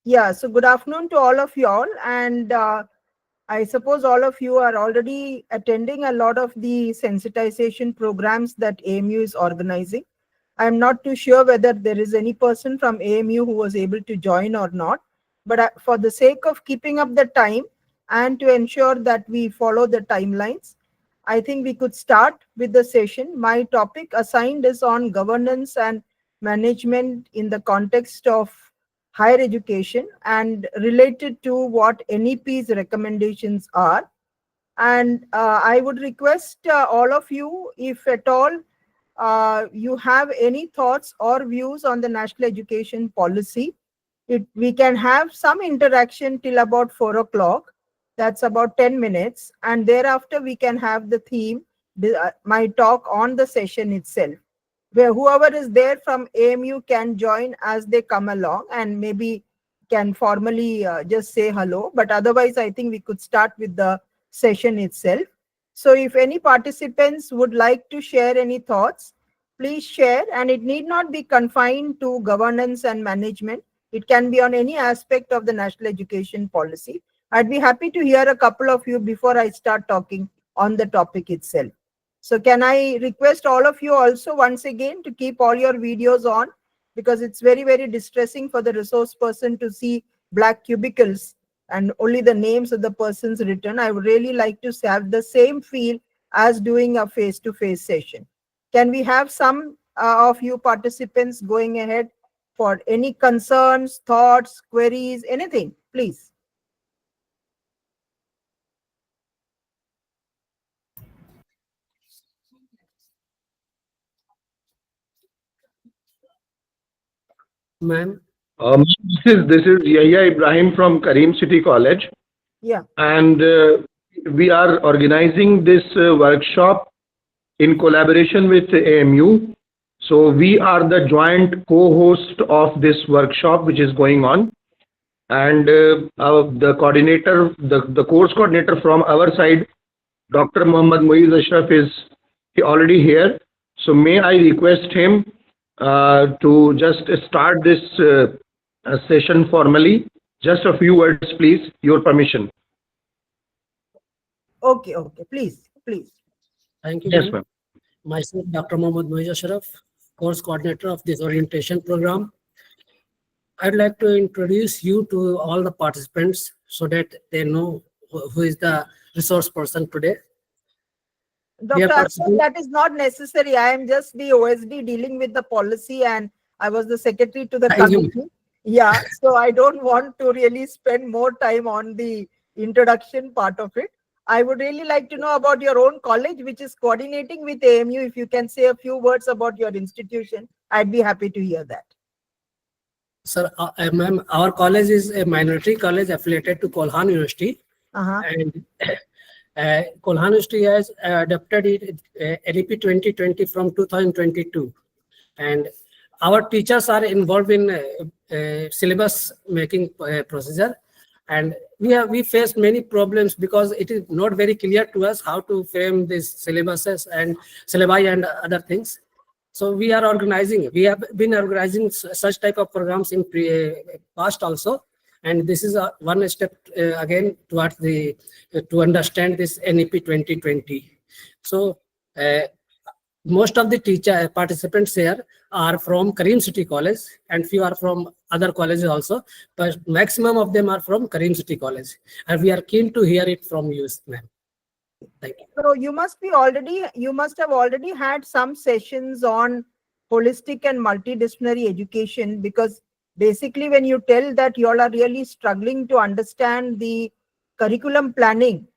Yeah, so good afternoon to all of you all. And I suppose all of you are already attending a lot of the sensitization programs that AMU is organizing. I'm not too sure whether there is any person from AMU who was able to join or not. But for the sake of keeping up the time and to ensure that we follow the timelines, I think we could start with the session. My topic assigned is on governance and management in the context of higher education and related to what NEP's recommendations are. And I would request all of you, if at all you have any thoughts or views on the national education policy, we can have some interaction till about 4 o'clock. That's about 10 minutes. And thereafter, we can have the theme, my talk on the session itself, where whoever is there from AMU can join as they come along and maybe can formally just say hello. But otherwise, I think we could start with the session itself. So if any participants would like to share any thoughts, please share. And it need not be confined to governance and management. It can be on any aspect of the national education policy. I'd be happy to hear a couple of you before I start talking on the topic itself. So can I request all of you also once again to keep all your videos on, because it's very, very distressing for the resource person to see black cubicles and only the names of the persons written. I would really like to have the same feel as doing a face-to-face session. Can we have some of you participants going ahead for any concerns, thoughts, queries, anything, please? Ma'am. This is Yahya Ibrahim from Karim City College, Yeah. and we are organizing this workshop in collaboration with AMU. So we are the joint co-host of this workshop, which is going on, and the coordinator, the course coordinator from our side, Dr. Muhammad Moiz Ashraf, is already here. So may I request him to just start this session formally. Just a few words, please. Your permission. Okay, please. Thank you. Yes, ma'am. Myself, Dr. Muhammad Moiz Ashraf, course coordinator of this orientation program. I'd like to introduce you to all the participants so that they know who is the resource person today. Dr. Ashraf, that is not necessary. I am just the OSD dealing with the policy, and I was the secretary to the committee. Yeah, so I don't want to really spend more time on the introduction part of it. I would really like to know about your own college, which is coordinating with AMU. If you can say a few words about your institution, I'd be happy to hear that. Sir, ma'am, our college is a minority college affiliated to Kolhan University. And Kolhan University has adopted NEP 2020 from 2022. And our teachers are involved in syllabus making procedure. And we faced many problems because it is not very clear to us how to frame these syllabuses and syllabi and other things. So we are organizing. We have been organizing such type of programs in past also, and this is one step again towards to understand this NEP 2020. So most of the participants here are from Karim City College, and few are from other colleges also, but maximum of them are from Karim City College, and we are keen to hear it from you, ma'am. Thank you. So you must have already had some sessions on holistic and multidisciplinary education, because basically when you tell that you all are really struggling to understand the curriculum planning,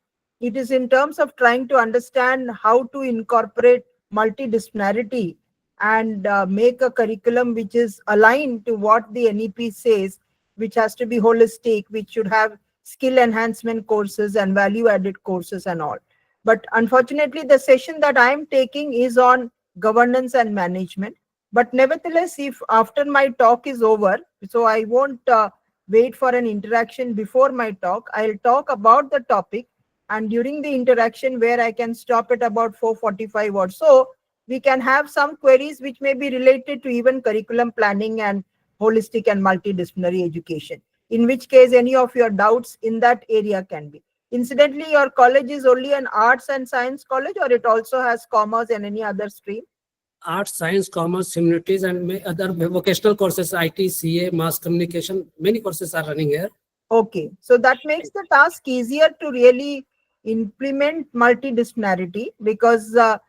it is in terms of trying to understand how to incorporate multidisciplinarity and make a curriculum which is aligned to what the NEP says, which has to be holistic, which should have skill enhancement courses and value added courses and all. But unfortunately, the session that I am taking is on governance and management. But nevertheless, if after my talk is over, so I won't wait for an interaction before my talk, I'll talk about the topic. And during the interaction, where I can stop at about 4:45 or so, we can have some queries which may be related to even curriculum planning and holistic and multidisciplinary education. in which case any of your doubts in that area can be. Incidentally, your college is only an arts and science college, or it also has commerce and any other stream? Arts, science, commerce, humanities, and other vocational courses, IT, CA, mass communication, many courses are running here. Okay, so that makes the task easier to really implement multidisciplinarity, because the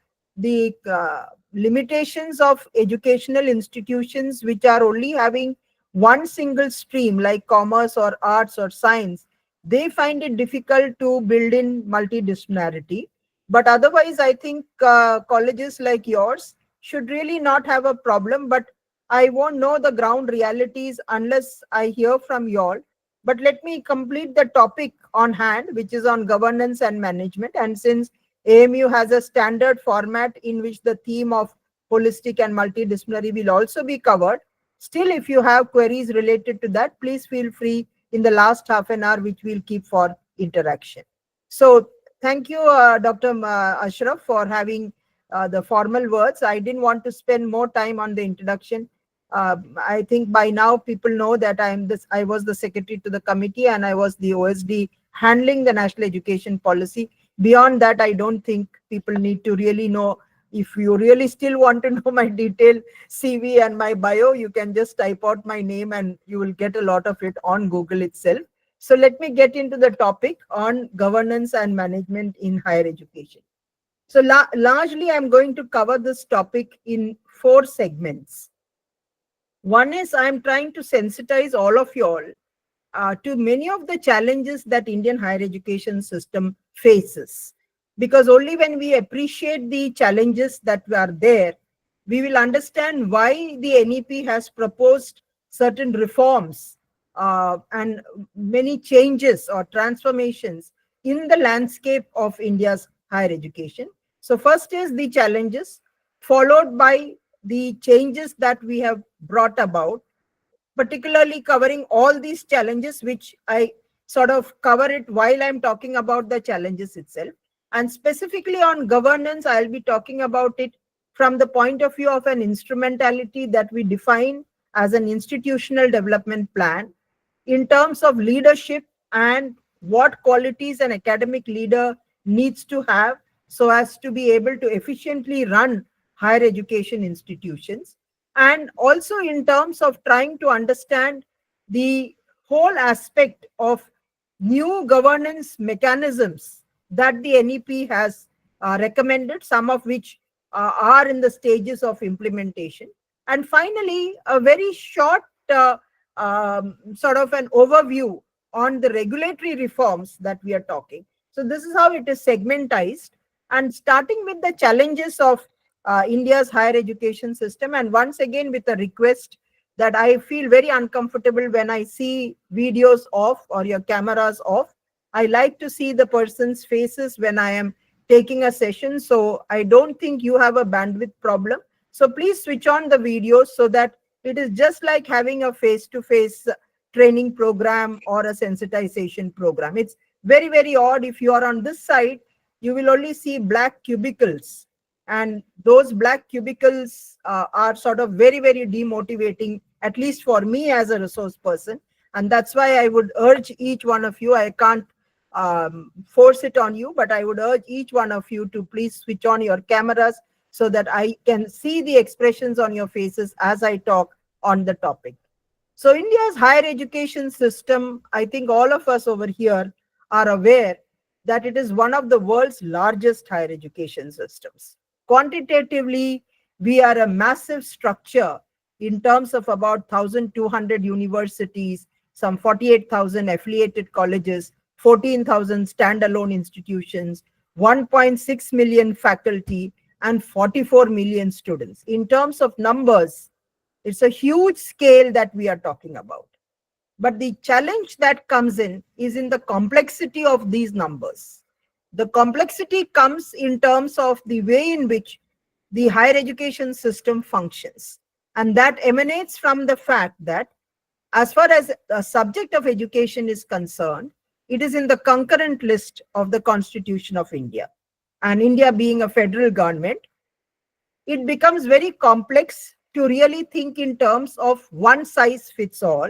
limitations of educational institutions which are only having one single stream like commerce or arts or science, they find it difficult to build in multidisciplinarity. But otherwise, I think colleges like yours should really not have a problem. But I won't know the ground realities unless I hear from you all. But let me complete the topic on hand, which is on governance and management. And since AMU has a standard format in which the theme of holistic and multidisciplinary will also be covered, still, if you have queries related to that, please feel free in the last half an hour, which we'll keep for interaction. So thank you, Dr. Ashraf, for having the formal words. I didn't want to spend more time on the introduction. I think by now people know that I was the secretary to the committee, and I was the OSD handling the national education policy. Beyond that, I don't think people need to really know. If you really still want to know my detailed CV and my bio, you can just type out my name and you will get a lot of it on Google itself. So let me get into the topic on governance and management in higher education. So largely, I'm going to cover this topic in 4 segments. One is I'm trying to sensitize all of you all to many of the challenges that Indian higher education system faces. Because only when we appreciate the challenges that are there, we will understand why the NEP has proposed certain reforms and many changes or transformations in the landscape of India's higher education. So first is the challenges, followed by the changes that we have brought about, particularly covering all these challenges, which I sort of cover it while I'm talking about the challenges itself. And specifically on governance, I'll be talking about it from the point of view of an instrumentality that we define as an institutional development plan in terms of leadership and what qualities an academic leader needs to have so as to be able to efficiently run higher education institutions, and also in terms of trying to understand the whole aspect of new governance mechanisms that the NEP has recommended, some of which are in the stages of implementation. And finally, a very short sort of an overview on the regulatory reforms that we are talking. So this is how it is segmentized, and starting with the challenges of India's higher education system. And once again, with a request that I feel very uncomfortable when I see videos off or your cameras off. I like to see the person's faces when I am taking a session. So I don't think you have a bandwidth problem. So please switch on the videos so that it is just like having a face-to-face training program or a sensitization program. It's very, very odd. If you are on this side, you will only see black cubicles. And those black cubicles are sort of very, very demotivating, at least for me as a resource person. And that's why I would urge each one of you, I can't force it on you, but I would urge each one of you to please switch on your cameras so that I can see the expressions on your faces as I talk on the topic. So India's higher education system, I think all of us over here are aware that it is one of the world's largest higher education systems. Quantitatively, we are a massive structure in terms of about 1,200 universities, some 48,000 affiliated colleges, 14,000 standalone institutions, 1.6 million faculty, and 44 million students. In terms of numbers, it's a huge scale that we are talking about. But the challenge that comes in is in the complexity of these numbers. The complexity comes in terms of the way in which the higher education system functions. And that emanates from the fact that as far as the subject of education is concerned, it is in the concurrent list of the Constitution of India. And India being a federal government, it becomes very complex to really think in terms of one size fits all.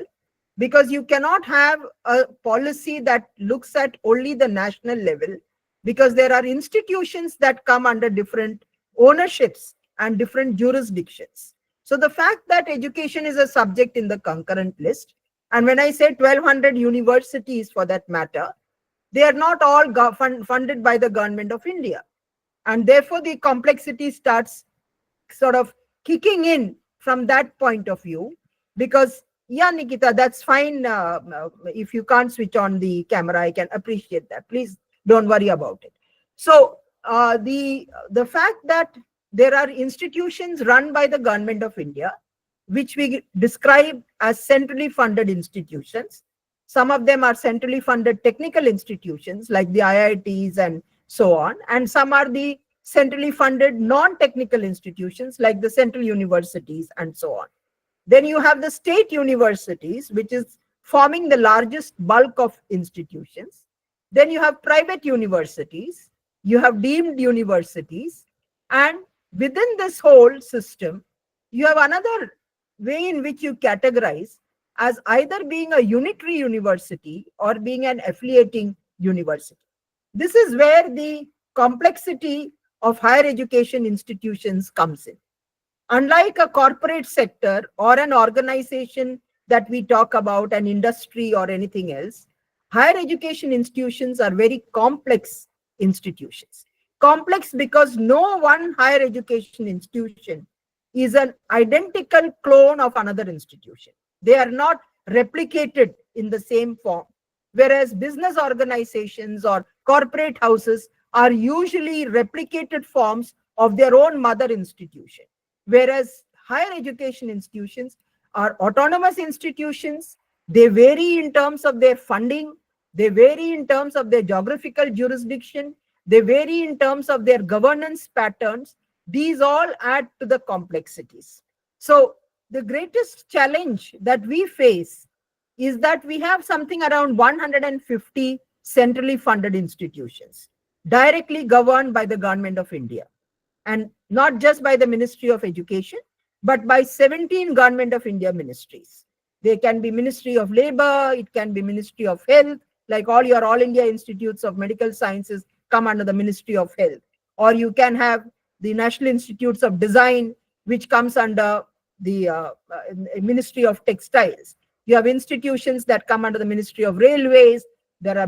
because you cannot have a policy that looks at only the national level, because there are institutions that come under different ownerships and different jurisdictions. So the fact that education is a subject in the concurrent list, and when I say 1200 universities for that matter, they are not all funded by the government of India. And therefore the complexity starts sort of kicking in from that point of view. Because, yeah, Nikita, that's fine. If you can't switch on the camera, I can appreciate that. Please don't worry about it. So the fact that there are institutions run by the government of India, which we describe as centrally funded institutions. Some of them are centrally funded technical institutions like the IITs and so on. And some are the centrally funded non-technical institutions like the central universities and so on. Then you have the state universities, which is forming the largest bulk of institutions. Then you have private universities, you have deemed universities, and within this whole system, you have another way in which you categorize as either being a unitary university or being an affiliating university. This is where the complexity of higher education institutions comes in. Unlike a corporate sector or an organization that we talk about, an industry or anything else, higher education institutions are very complex institutions. Complex because no one higher education institution is an identical clone of another institution. They are not replicated in the same form. Whereas business organizations or corporate houses are usually replicated forms of their own mother institution. Whereas higher education institutions are autonomous institutions. They vary in terms of their funding. They vary in terms of their geographical jurisdiction. They vary in terms of their governance patterns. These all add to the complexities. So the greatest challenge that we face is that we have something around 150 centrally funded institutions directly governed by the government of India, and not just by the Ministry of Education, but by 17 Government of India ministries. They can be Ministry of Labor, it can be Ministry of Health, like all your All India Institutes of Medical Sciences come under the Ministry of Health. Or you can have the National Institutes of Design, which comes under the Ministry of Textiles. You have institutions that come under the Ministry of Railways. There are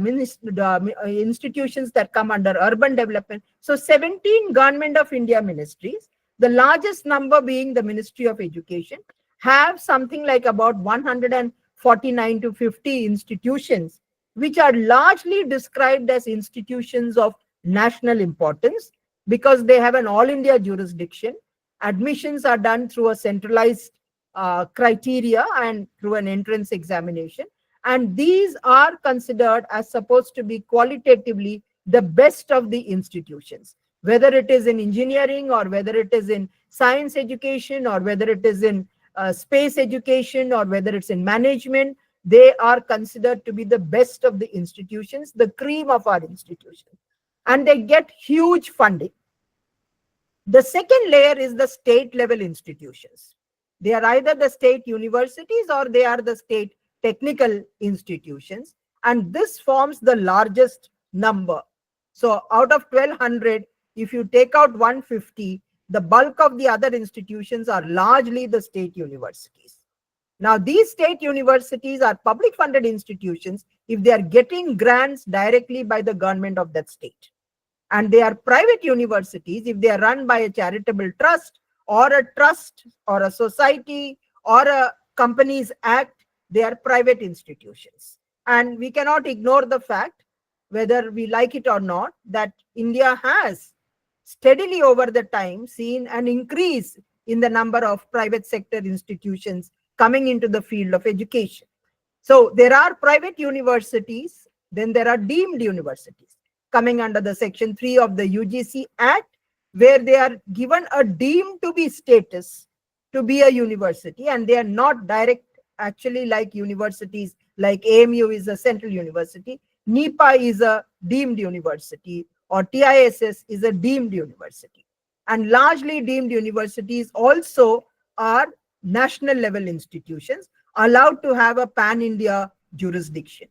institutions that come under urban development. So 17 Government of India ministries, the largest number being the Ministry of Education, have something like about 149 to 50 institutions, which are largely described as institutions of national importance because they have an all India jurisdiction. Admissions are done through a centralized criteria and through an entrance examination. And these are considered as supposed to be qualitatively the best of the institutions, whether it is in engineering or whether it is in science education or whether it is in space education or whether it's in management. They are considered to be the best of the institutions, the cream of our institutions, and they get huge funding. The second layer is the state level institutions. They are either the state universities or they are the state technical institutions, and this forms the largest number. So out of 1200, if you take out 150, the bulk of the other institutions are largely the state universities. Now these state universities are public funded institutions if they are getting grants directly by the government of that state, and they are private universities if they are run by a charitable trust or a society or a Companies Act. They are private institutions. And we cannot ignore the fact, whether we like it or not, that India has steadily over the time seen an increase in the number of private sector institutions coming into the field of education. So there are private universities, then there are deemed universities coming under the Section 3 of the UGC Act, where they are given a deemed to be status to be a university, and they are not direct. Actually, like universities, like AMU is a central university, NEPA is a deemed university, or TISS is a deemed university. And largely deemed universities also are national level institutions allowed to have a pan-India jurisdiction.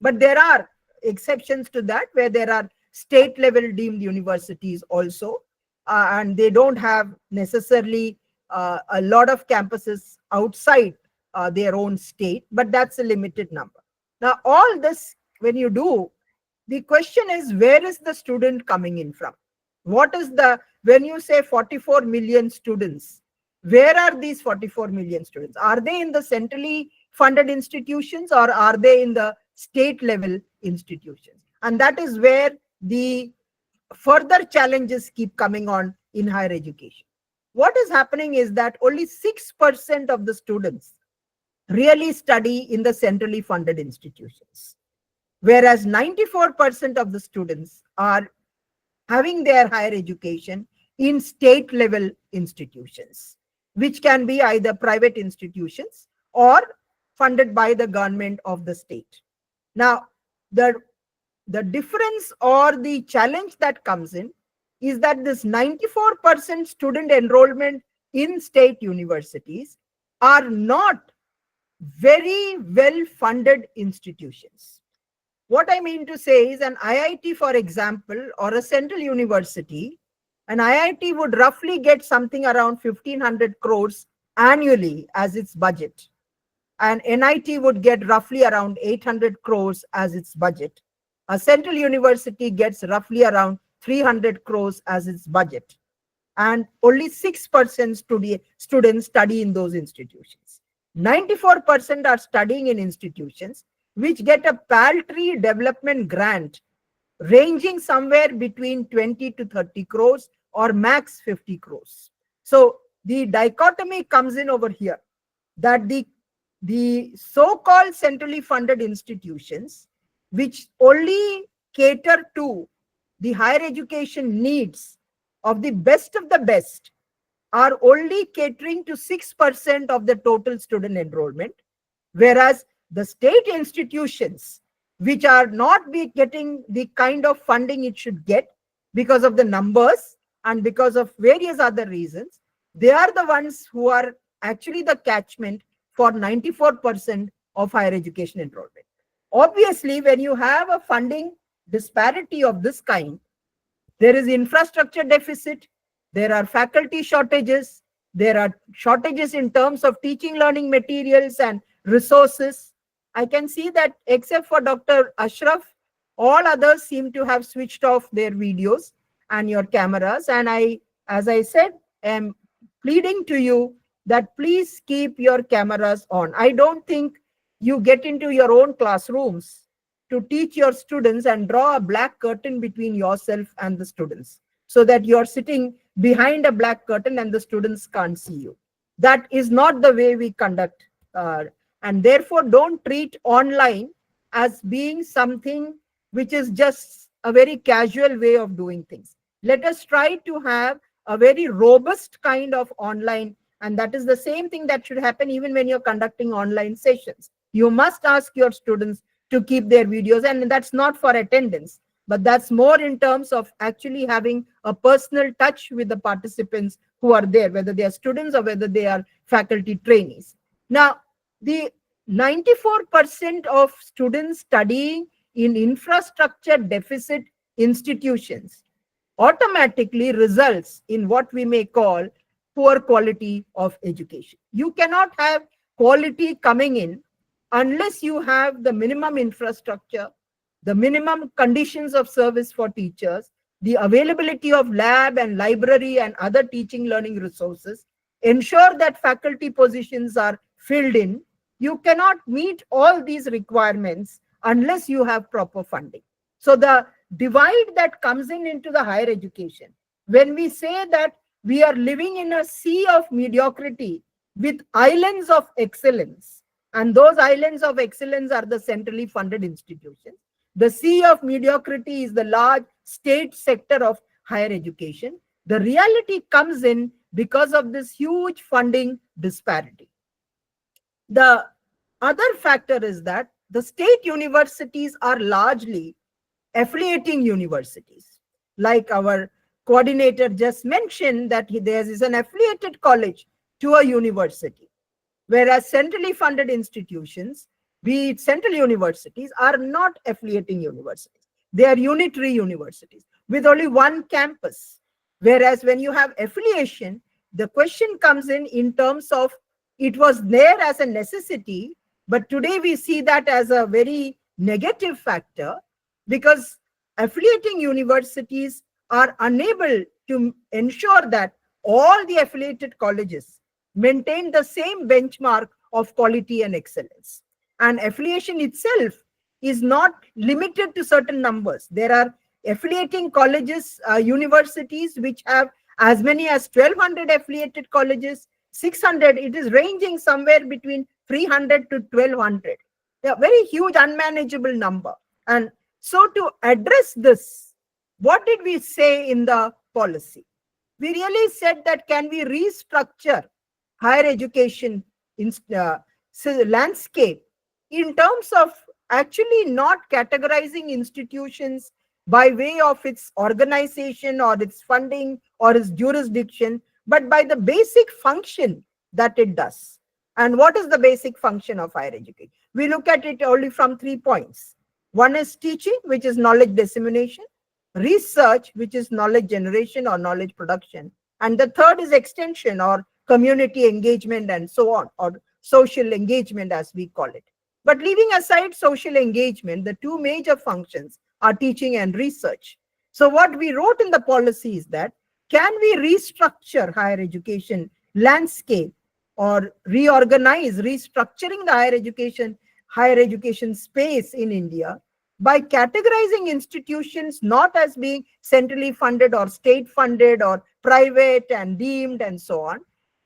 But there are exceptions to that, where there are state level deemed universities also, and they don't have necessarily a lot of campuses outside their own state, but that's a limited number. Now, all this, when you do, the question is, where is the student coming in from? What is the, when you say 44 million students, where are these 44 million students? Are they in the centrally funded institutions, or are they in the state level institutions? And that is where the further challenges keep coming on in higher education. What is happening is that only 6% of the students really study in the centrally funded institutions, whereas 94% of the students are having their higher education in state level institutions, which can be either private institutions or funded by the government of the state. Now, the difference or the challenge that comes in is that this 94% student enrollment in state universities are not very well funded institutions. What I mean to say is, an IIT, for example, or a central university, an IIT would roughly get something around 1,500 crores annually as its budget. And NIT would get roughly around 800 crores as its budget. A central university gets roughly around 300 crores as its budget. And only 6% students study in those institutions. 94% are studying in institutions which get a paltry development grant ranging somewhere between 20 to 30 crores or max 50 crores. So the dichotomy comes in over here, that the so-called centrally funded institutions, which only cater to the higher education needs of the best, are only catering to 6% of the total student enrollment, whereas the state institutions, which are not be getting the kind of funding it should get because of the numbers and because of various other reasons, they are the ones who are actually the catchment for 94% of higher education enrollment. Obviously, when you have a funding disparity of this kind, there is infrastructure deficit, there are faculty shortages, there are shortages in terms of teaching learning materials and resources. I can see that except for Dr. Ashraf, all others seem to have switched off their videos and your cameras. And I, as I said, am pleading to you that please keep your cameras on. I don't think you get into your own classrooms to teach your students and draw a black curtain between yourself and the students, so that you're sitting behind a black curtain and the students can't see you. That is not the way we conduct. And therefore, don't treat online as being something which is just a very casual way of doing things. Let us try to have a very robust kind of online, and that is the same thing that should happen even when you're conducting online sessions. You must ask your students to keep their videos, and that's not for attendance, but that's more in terms of actually having a personal touch with the participants who are there, whether they are students or whether they are faculty trainees. Now, the 94% of students studying in infrastructure deficit institutions automatically results in what we may call poor quality of education. You cannot have quality coming in unless you have the minimum infrastructure, the minimum conditions of service for teachers, the availability of lab and library and other teaching learning resources, ensure that faculty positions are filled in. You cannot meet all these requirements unless you have proper funding. So the divide that comes in into the higher education, when we say that we are living in a sea of mediocrity with islands of excellence, and those islands of excellence are the centrally funded institutions. The sea of mediocrity is the large state sector of higher education. The reality comes in because of this huge funding disparity. The other factor is that the state universities are largely affiliating universities. Like our coordinator just mentioned, that there is an affiliated college to a university. whereas centrally funded institutions, be it central universities, are not affiliating universities. They are unitary universities with only one campus. Whereas when you have affiliation, the question comes in terms of it was there as a necessity, but today we see that as a very negative factor, because affiliating universities are unable to ensure that all the affiliated colleges maintain the same benchmark of quality and excellence. And affiliation itself is not limited to certain numbers. There are affiliating colleges, universities, which have as many as 1,200 affiliated colleges, 600. It is ranging somewhere between 300 to 1,200. A very huge, unmanageable number. And so to address this, what did we say in the policy? We really said that can we restructure higher education landscape in terms of actually not categorizing institutions by way of its organization or its funding or its jurisdiction, but by the basic function that it does. And what is the basic function of higher education? We look at it only from 3 points. One is teaching, which is knowledge dissemination; research, which is knowledge generation or knowledge production; and the third is extension or community engagement and so on, or social engagement as we call it. But leaving aside social engagement, the two major functions are teaching and research. So what we wrote in the policy is that, can we restructure higher education landscape or reorganize, restructuring the higher education space in India by categorizing institutions not as being centrally funded or state funded or private and deemed and so on.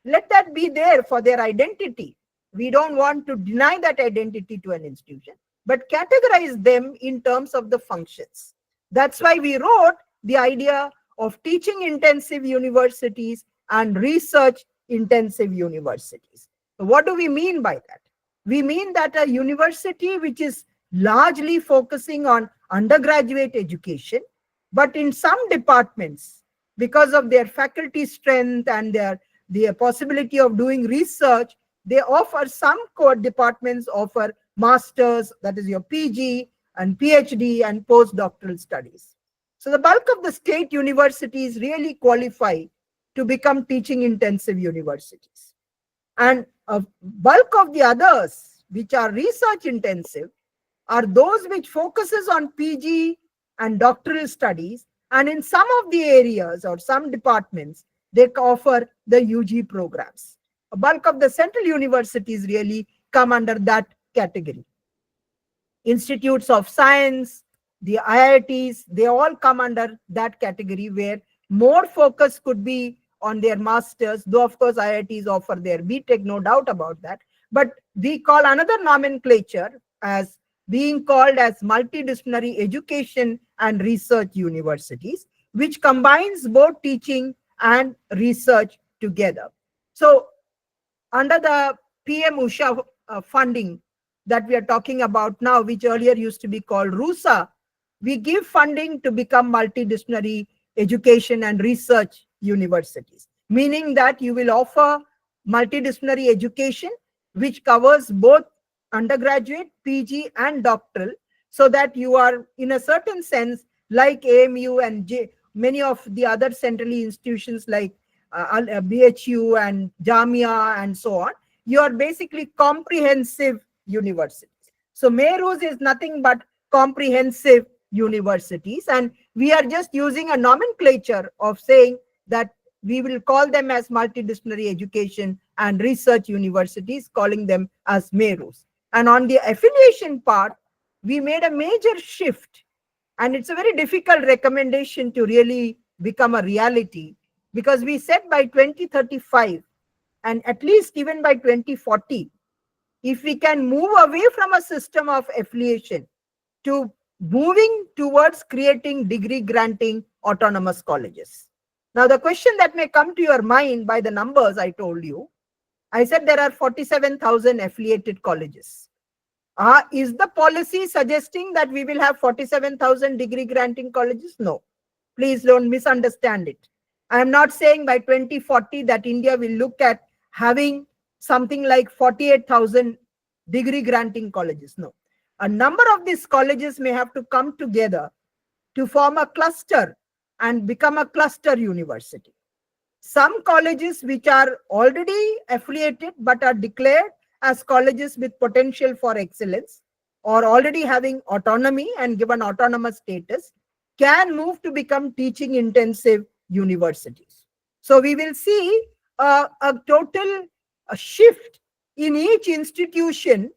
Let that be there for their identity. We don't want to deny that identity to an institution, but categorize them in terms of the functions. That's why we wrote the idea of teaching intensive universities and research intensive universities. So what do we mean by that? We mean that a university which is largely focusing on undergraduate education, but in some departments, because of their faculty strength and their possibility of doing research, they offer, some core departments offer masters, that is your PG and PhD and postdoctoral studies. So the bulk of the state universities really qualify to become teaching intensive universities. And a bulk of the others, which are research intensive, are those which focuses on PG and doctoral studies, and in some of the areas or some departments, they offer the UG programs. A bulk of the central universities really come under that category. Institutes of science, the IITs, they all come under that category, where more focus could be on their masters, though of course IITs offer their BTech, no doubt about that. But we call another nomenclature as being called as multidisciplinary education and research universities, which combines both teaching and research together. So under the PM Usha funding that we are talking about now, which earlier used to be called RUSA, we give funding to become multidisciplinary education and research universities, meaning that you will offer multidisciplinary education which covers both undergraduate, PG and doctoral, so that you are in a certain sense like AMU and many of the other centrally institutions like BHU and Jamia and so on. You are basically comprehensive universities. So MERUs is nothing but comprehensive universities, and we are just using a nomenclature of saying that we will call them as multidisciplinary education and research universities, calling them as MERUs. And on the affiliation part, we made a major shift, and it's a very difficult recommendation to really become a reality, because we said by 2035 and at least even by 2040, if we can move away from a system of affiliation to moving towards creating degree granting autonomous colleges. Now, the question that may come to your mind by the numbers I told you, I said there are 47,000 affiliated colleges. Is the policy suggesting that we will have 47,000 degree granting colleges? No, please don't misunderstand it. I am not saying by 2040 that India will look at having something like 48,000 degree granting colleges. No. A number of these colleges may have to come together to form a cluster and become a cluster university. Some colleges which are already affiliated but are declared as colleges with potential for excellence or already having autonomy and given autonomous status can move to become teaching intensive universities. So we will see a total shift in each institution,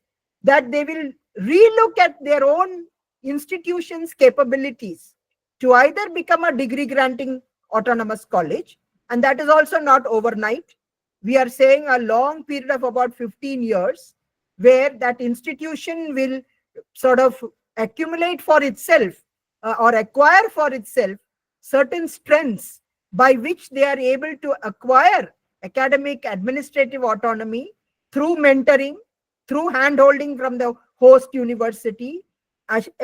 that they will relook at their own institution's capabilities to either become a degree granting autonomous college, and that is also not overnight. We are saying a long period of about 15 years where that institution will sort of accumulate for itself or acquire for itself certain strengths by which they are able to acquire academic administrative autonomy through mentoring, through hand-holding from the host university,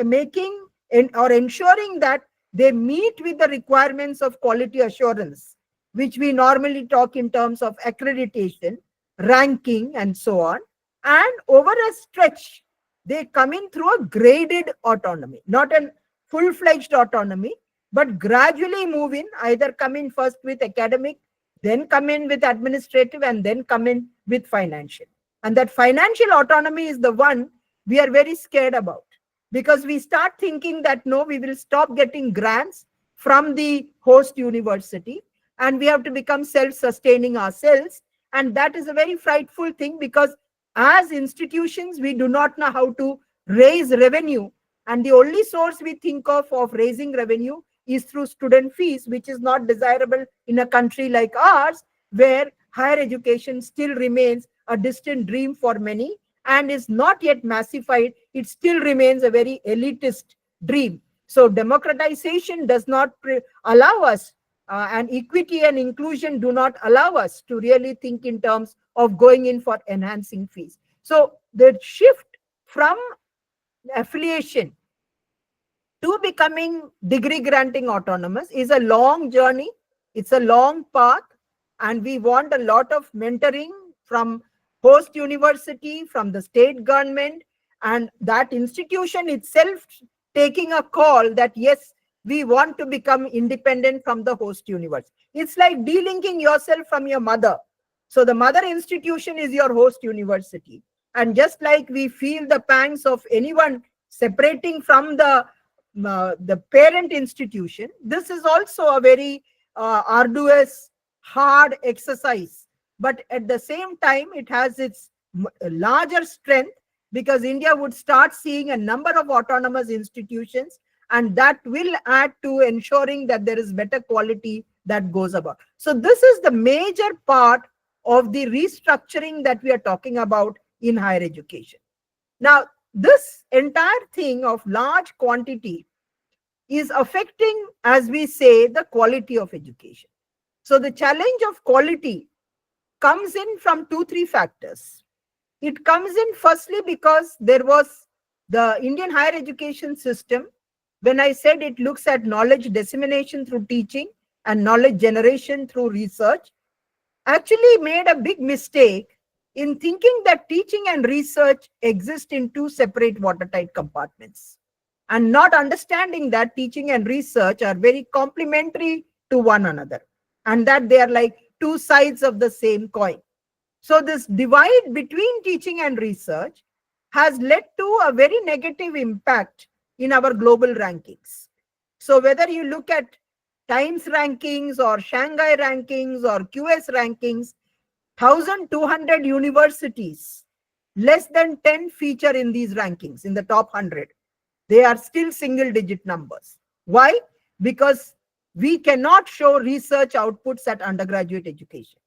making or ensuring that they meet with the requirements of quality assurance, which we normally talk in terms of accreditation, ranking, and so on. And over a stretch, they come in through a graded autonomy, not a full-fledged autonomy, but gradually move in, either come in first with academic, then come in with administrative, and then come in with financial. And that financial autonomy is the one we are very scared about, because we start thinking that no, we will stop getting grants from the host university and we have to become self-sustaining ourselves. And that is a very frightful thing, because as institutions, we do not know how to raise revenue. And the only source we think of raising revenue is through student fees, which is not desirable in a country like ours, where higher education still remains a distant dream for many and is not yet massified. It still remains a very elitist dream. So democratization does not allow us, and equity and inclusion do not allow us to really think in terms of going in for enhancing fees. So the shift from affiliation to becoming degree granting autonomous is a long journey. It's a long path, and we want a lot of mentoring from host university, from the state government, and that institution itself taking a call that yes, we want to become independent from the host university. It's like delinking yourself from your mother. So the mother institution is your host university. And just like we feel the pangs of anyone separating from the parent institution, this is also a very arduous, hard exercise. But at the same time, it has its larger strength, because India would start seeing a number of autonomous institutions, and that will add to ensuring that there is better quality that goes about. So this is the major part of the restructuring that we are talking about in higher education. Now, this entire thing of large quantity is affecting, as we say, the quality of education. So the challenge of quality comes in from 2-3 factors. It comes in firstly because there was the Indian higher education system. When I said it looks at knowledge dissemination through teaching and knowledge generation through research, actually made a big mistake in thinking that teaching and research exist in 2 separate watertight compartments, and not understanding that teaching and research are very complementary to one another, and that they are like 2 sides of the same coin. So this divide between teaching and research has led to a very negative impact in our global rankings. So whether you look at Times rankings or Shanghai rankings or QS rankings, 1,200 universities, less than 10 feature in these rankings in the top 100. They are still single-digit numbers. Why? Because we cannot show research outputs at undergraduate education.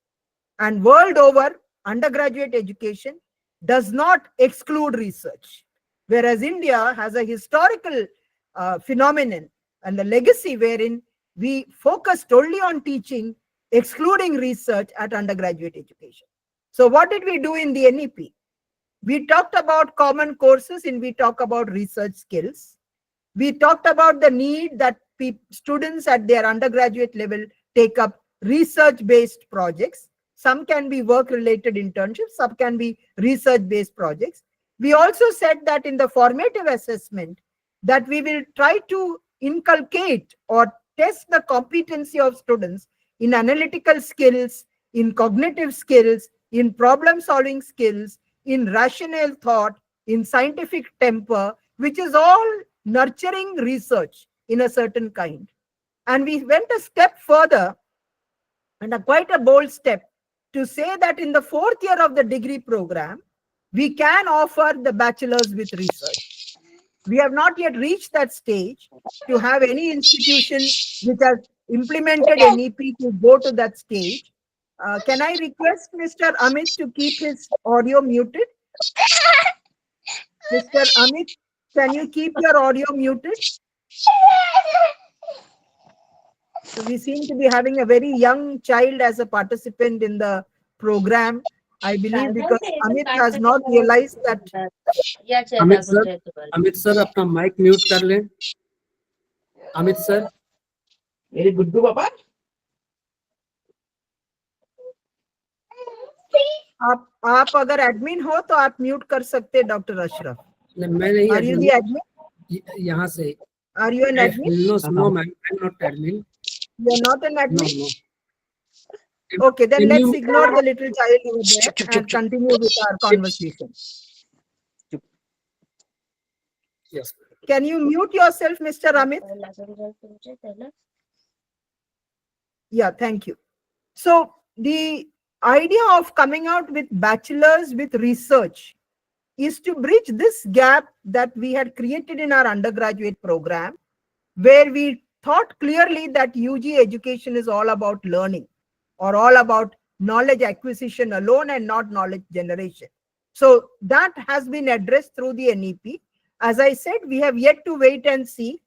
And world over, undergraduate education does not exclude research. Whereas India has a historical phenomenon and a legacy wherein we focused only on teaching, excluding research at undergraduate education. So what did we do in the NEP? We talked about common courses and we talked about research skills. We talked about the need that students at their undergraduate level take up research-based projects. Some can be work-related internships, some can be research-based projects. We also said that in the formative assessment, that we will try to inculcate or test the competency of students in analytical skills, in cognitive skills, in problem-solving skills, in rational thought, in scientific temper, which is all nurturing research in a certain kind. And we went a step further, and quite a bold step, to say that in the 4th year of the degree program, we can offer the bachelor's with research. We have not yet reached that stage to have any institution which has implemented NEP to go to that stage. Can I request Mr. Amit to keep his audio muted? Mr. Amit, can you keep your audio muted? So we seem to be having a very young child as a participant in the program. I believe because Amit has not realized that. Amit sir अपना mic mute कर लें. Amit sir. मेरे गुड्डू बाबा. आप अगर admin हो तो आप mute कर सकते हैं डॉक्टर अशरफ. मैं नहीं. Are you the admin? यहाँ से. Are you an admin? No, ma'am. I'm not admin. You're not an admin? No. Okay, then let's ignore the little child over there and continue with our conversation. Yes. Can you mute yourself, Mr. Amit? Yeah, thank you. So the idea of coming out with bachelor's with research is to bridge this gap that we had created in our undergraduate program, where we thought clearly that UG education is all about learning or all about knowledge acquisition alone and not knowledge generation. So that has been addressed through the NEP. As I said, we have yet to wait and see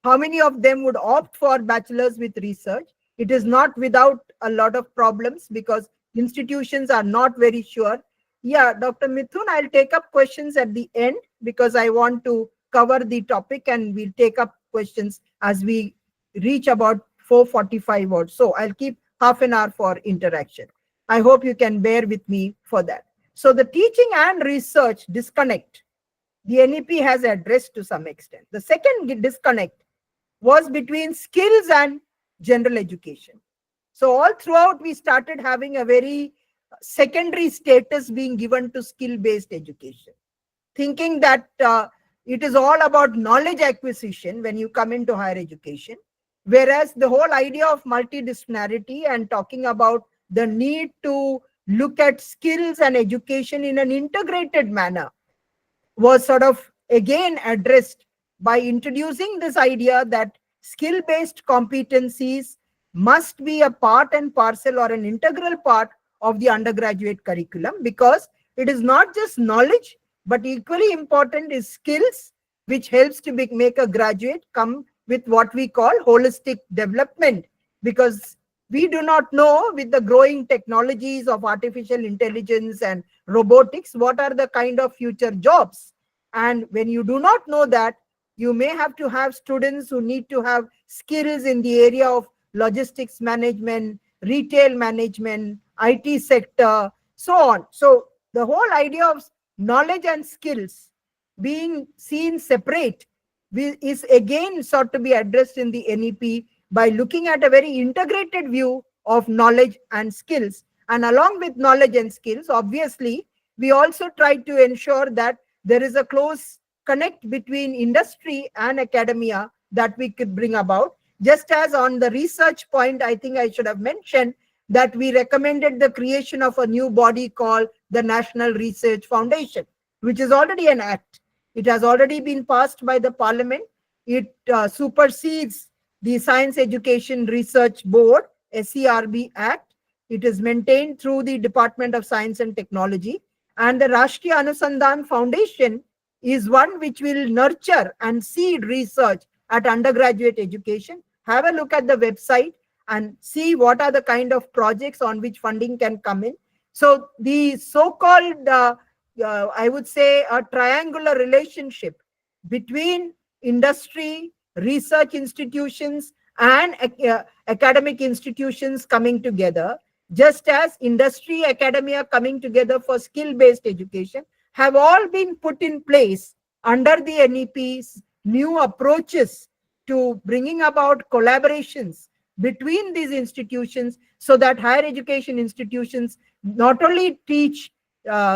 how many of them would opt for bachelor's with research. It is not without a lot of problems because institutions are not very sure. Yeah, Dr. Mithun, I'll take up questions at the end because I want to cover the topic and we'll take up questions as we reach about 4:45 or so. I'll keep half an hour for interaction. I hope you can bear with me for that. So the teaching and research disconnect, the NEP has addressed to some extent. The second disconnect was between skills and general education. So all throughout, we started having a very secondary status being given to skill-based education, thinking that it is all about knowledge acquisition when you come into higher education, whereas the whole idea of multidisciplinarity and talking about the need to look at skills and education in an integrated manner was sort of again addressed by introducing this idea that skill-based competencies must be a part and parcel or an integral part of the undergraduate curriculum, because it is not just knowledge, but equally important is skills, which helps to make a graduate come with what we call holistic development, because we do not know, with the growing technologies of artificial intelligence and robotics, what are the kind of future jobs. And when you do not know that, you may have to have students who need to have skills in the area of logistics management, retail management, IT sector, so on. So the whole idea of knowledge and skills being seen separate is again sought to be addressed in the NEP by looking at a very integrated view of knowledge and skills. And along with knowledge and skills, obviously, we also try to ensure that there is a close connect between industry and academia that we could bring about. Just as on the research point, I think I should have mentioned that we recommended the creation of a new body called the National Research Foundation, which is already an act. It has already been passed by the Parliament. It supersedes the Science Education Research Board, SERB Act. It is maintained through the Department of Science and Technology. And the Rashtriya Anusandhan Foundation is one which will nurture and seed research at undergraduate education. Have a look at the website and see what are the kind of projects on which funding can come in. So the so-called, I would say, a triangular relationship between industry, research institutions, and academic institutions coming together just as industry, academia coming together for skill-based education, have all been put in place under the NEP's new approaches to bringing about collaborations between these institutions, so that higher education institutions not only teach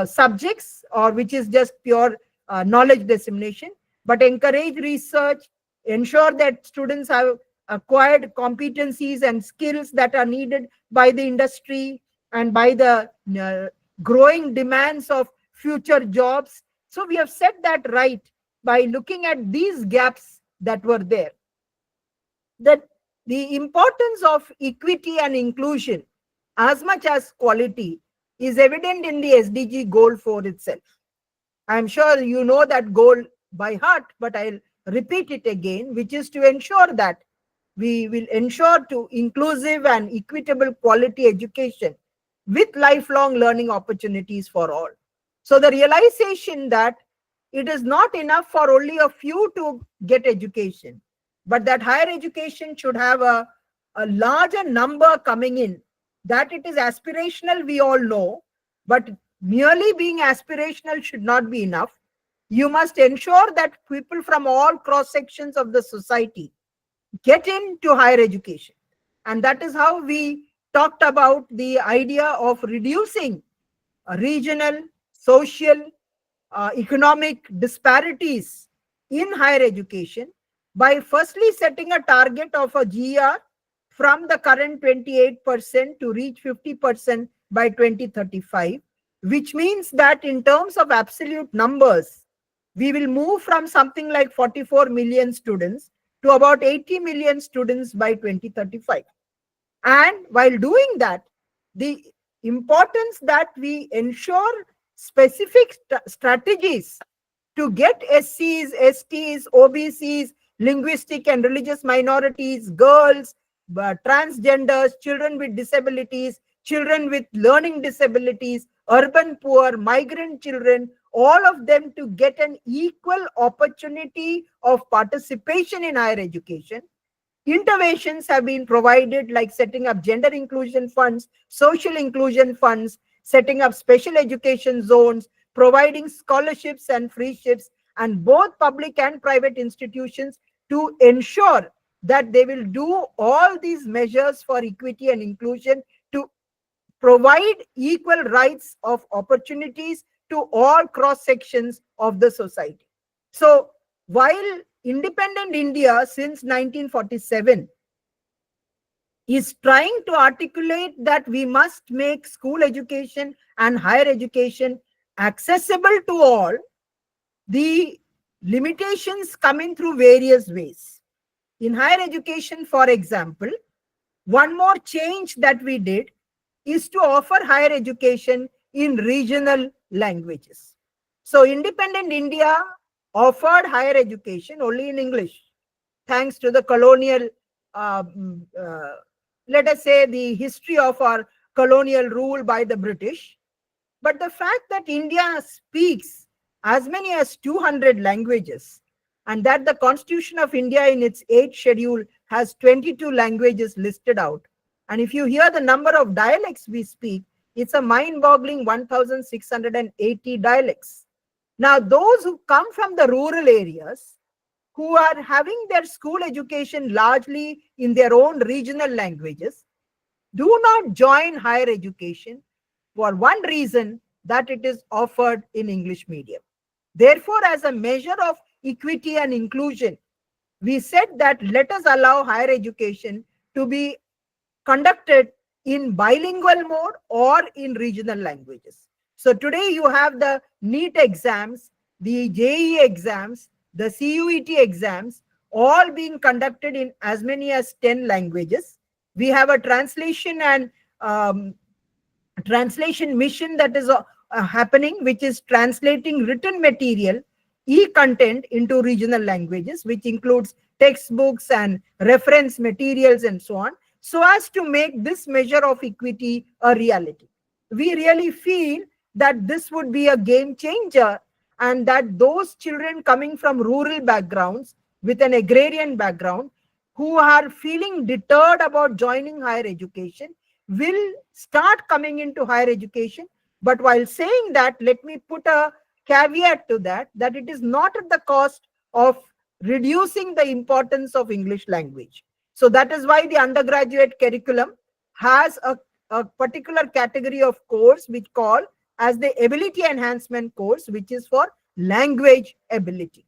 subjects, or which is just pure knowledge dissemination, but encourage research, ensure that students have acquired competencies and skills that are needed by the industry and by the growing demands of future jobs. So we have set that right by looking at these gaps that were there. That the importance of equity and inclusion as much as quality is evident in the SDG goal 4 itself. I'm sure you know that goal by heart, but I'll repeat it again, which is to ensure that we will ensure to inclusive and equitable quality education with lifelong learning opportunities for all. So the realization that it is not enough for only a few to get education, but that higher education should have a larger number coming in, that it is aspirational, we all know, but merely being aspirational should not be enough. You must ensure that people from all cross sections of the society get into higher education. And that is how we talked about the idea of reducing regional, social, economic disparities in higher education by firstly setting a target of a GR from the current 28% to reach 50% by 2035, which means that in terms of absolute numbers, we will move from something like 44 million students to about 80 million students by 2035. And while doing that, the importance that we ensure specific strategies to get SCs, STs, OBCs, linguistic and religious minorities, girls, transgenders, children with disabilities, children with learning disabilities, urban poor, migrant children, all of them to get an equal opportunity of participation in higher education. Interventions have been provided, like setting up gender inclusion funds, social inclusion funds, setting up special education zones, providing scholarships and free ships, and both public and private institutions to ensure that they will do all these measures for equity and inclusion to provide equal rights of opportunities to all cross sections of the society. So while independent India since 1947 is trying to articulate that we must make school education and higher education accessible to all, the limitations come in through various ways. In higher education, for example, one more change that we did is to offer higher education in regional languages. So independent India offered higher education only in English, thanks to the colonial, let us say, the history of our colonial rule by the British. But the fact that India speaks as many as 200 languages, and that the Constitution of India in its 8th schedule has 22 languages listed out. And if you hear the number of dialects we speak, it's a mind-boggling 1,680 dialects. Now, those who come from the rural areas, who are having their school education largely in their own regional languages, do not join higher education for one reason, that it is offered in English medium. Therefore, as a measure of equity and inclusion, we said that let us allow higher education to be conducted in bilingual mode or in regional languages. So today you have the NEET exams, the JEE exams, the CUET exams, all being conducted in as many as 10 languages. We have a translation and translation mission that is happening, which is translating written material, e-content into regional languages, which includes textbooks and reference materials and so on, so as to make this measure of equity a reality. We really feel that this would be a game changer, and that those children coming from rural backgrounds with an agrarian background who are feeling deterred about joining higher education will start coming into higher education. But while saying that, let me put a caveat to that, that it is not at the cost of reducing the importance of English language. So that is why the undergraduate curriculum has a particular category of course which call as the ability enhancement course, which is for language ability.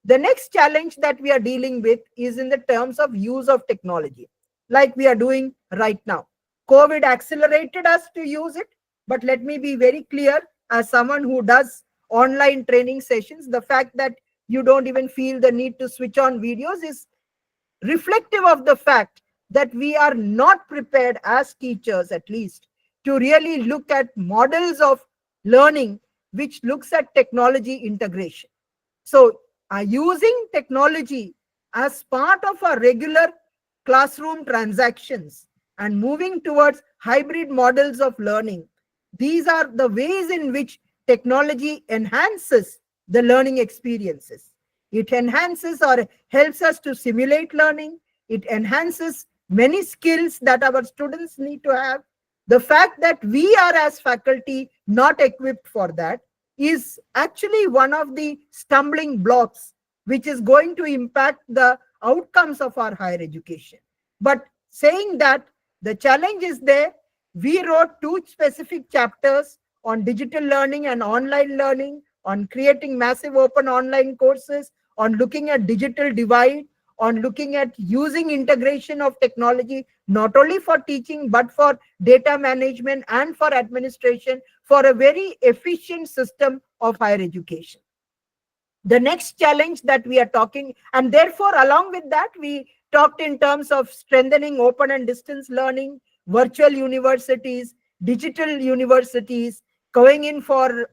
The next challenge that we are dealing with is in the terms of use of technology, like we are doing right now. COVID accelerated us to use it, but let me be very clear, as someone who does online training sessions, the fact that you don't even feel the need to switch on videos is reflective of the fact that we are not prepared as teachers, at least, to really look at models of learning which looks at technology integration. So using technology as part of our regular classroom transactions and moving towards hybrid models of learning, these are the ways in which technology enhances the learning experiences. It enhances or helps us to simulate learning. It enhances many skills that our students need to have. The fact that we are as faculty not equipped for that is actually one of the stumbling blocks which is going to impact the outcomes of our higher education. But saying that, the challenge is there. We wrote 2 specific chapters on digital learning and online learning, on creating massive open online courses, on looking at digital divide, on looking at using integration of technology, not only for teaching, but for data management and for administration, for a very efficient system of higher education. The next challenge that we are talking, and therefore along with that, we talked in terms of strengthening open and distance learning, virtual universities, digital universities, going in for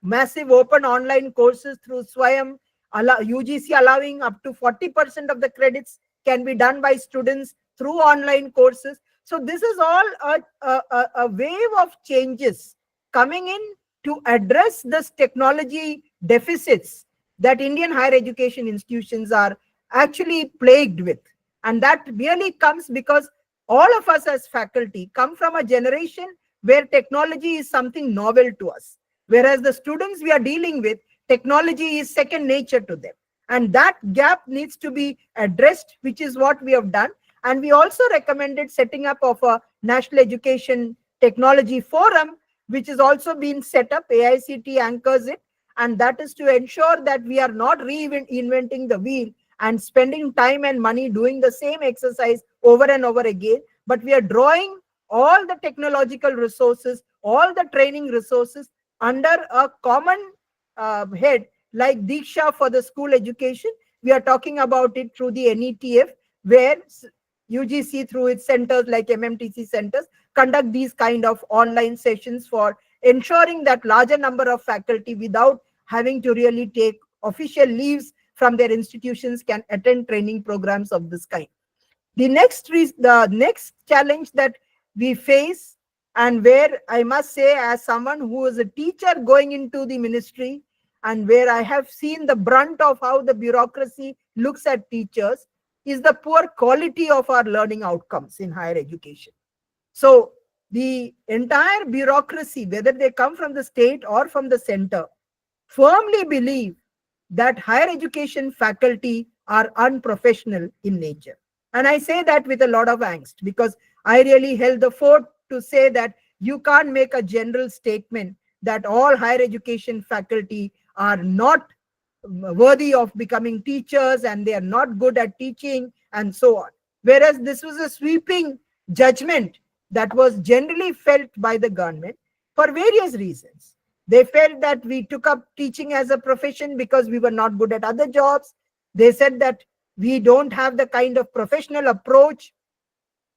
massive open online courses through Swayam, UGC allowing up to 40% of the credits can be done by students through online courses. So this is all a wave of changes coming in to address this technology deficits that Indian higher education institutions are actually plagued with. And that really comes because all of us as faculty come from a generation where technology is something novel to us. Whereas the students we are dealing with, technology is second nature to them. And that gap needs to be addressed, which is what we have done. And we also recommended setting up of a National Education Technology Forum, which is also being set up. AICT anchors it, and that is to ensure that we are not reinventing the wheel and spending time and money doing the same exercise over and over again, but we are drawing all the technological resources, all the training resources under a common head, like Diksha for the school education. We are talking about it through the NETF, where UGC through its centers like MMTC centers conduct these kind of online sessions for ensuring that larger number of faculty without having to really take official leaves from their institutions can attend training programs of this kind. The next challenge that we face, and where I must say, as someone who is a teacher going into the ministry, and where I have seen the brunt of how the bureaucracy looks at teachers, is the poor quality of our learning outcomes in higher education. So the entire bureaucracy, whether they come from the state or from the center, firmly believe that higher education faculty are unprofessional in nature. And I say that with a lot of angst, because I really held the fort to say that you can't make a general statement that all higher education faculty are not worthy of becoming teachers and they are not good at teaching and so on. Whereas this was a sweeping judgment that was generally felt by the government for various reasons. They felt that we took up teaching as a profession because we were not good at other jobs. They said that we don't have the kind of professional approach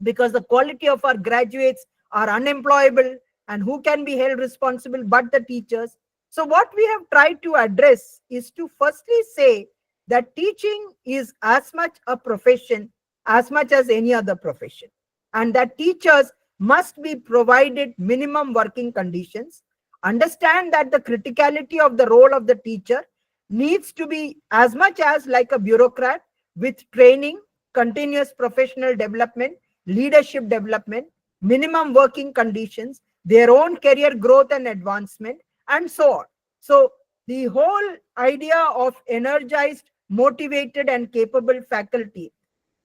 because the quality of our graduates are unemployable, and who can be held responsible but the teachers. So what we have tried to address is to firstly say that teaching is as much a profession as much as any other profession, and that teachers must be provided minimum working conditions. Understand that the criticality of the role of the teacher needs to be as much as like a bureaucrat, with training, continuous professional development, leadership development, minimum working conditions, their own career growth and advancement, and so on. So the whole idea of energized, motivated, and capable faculty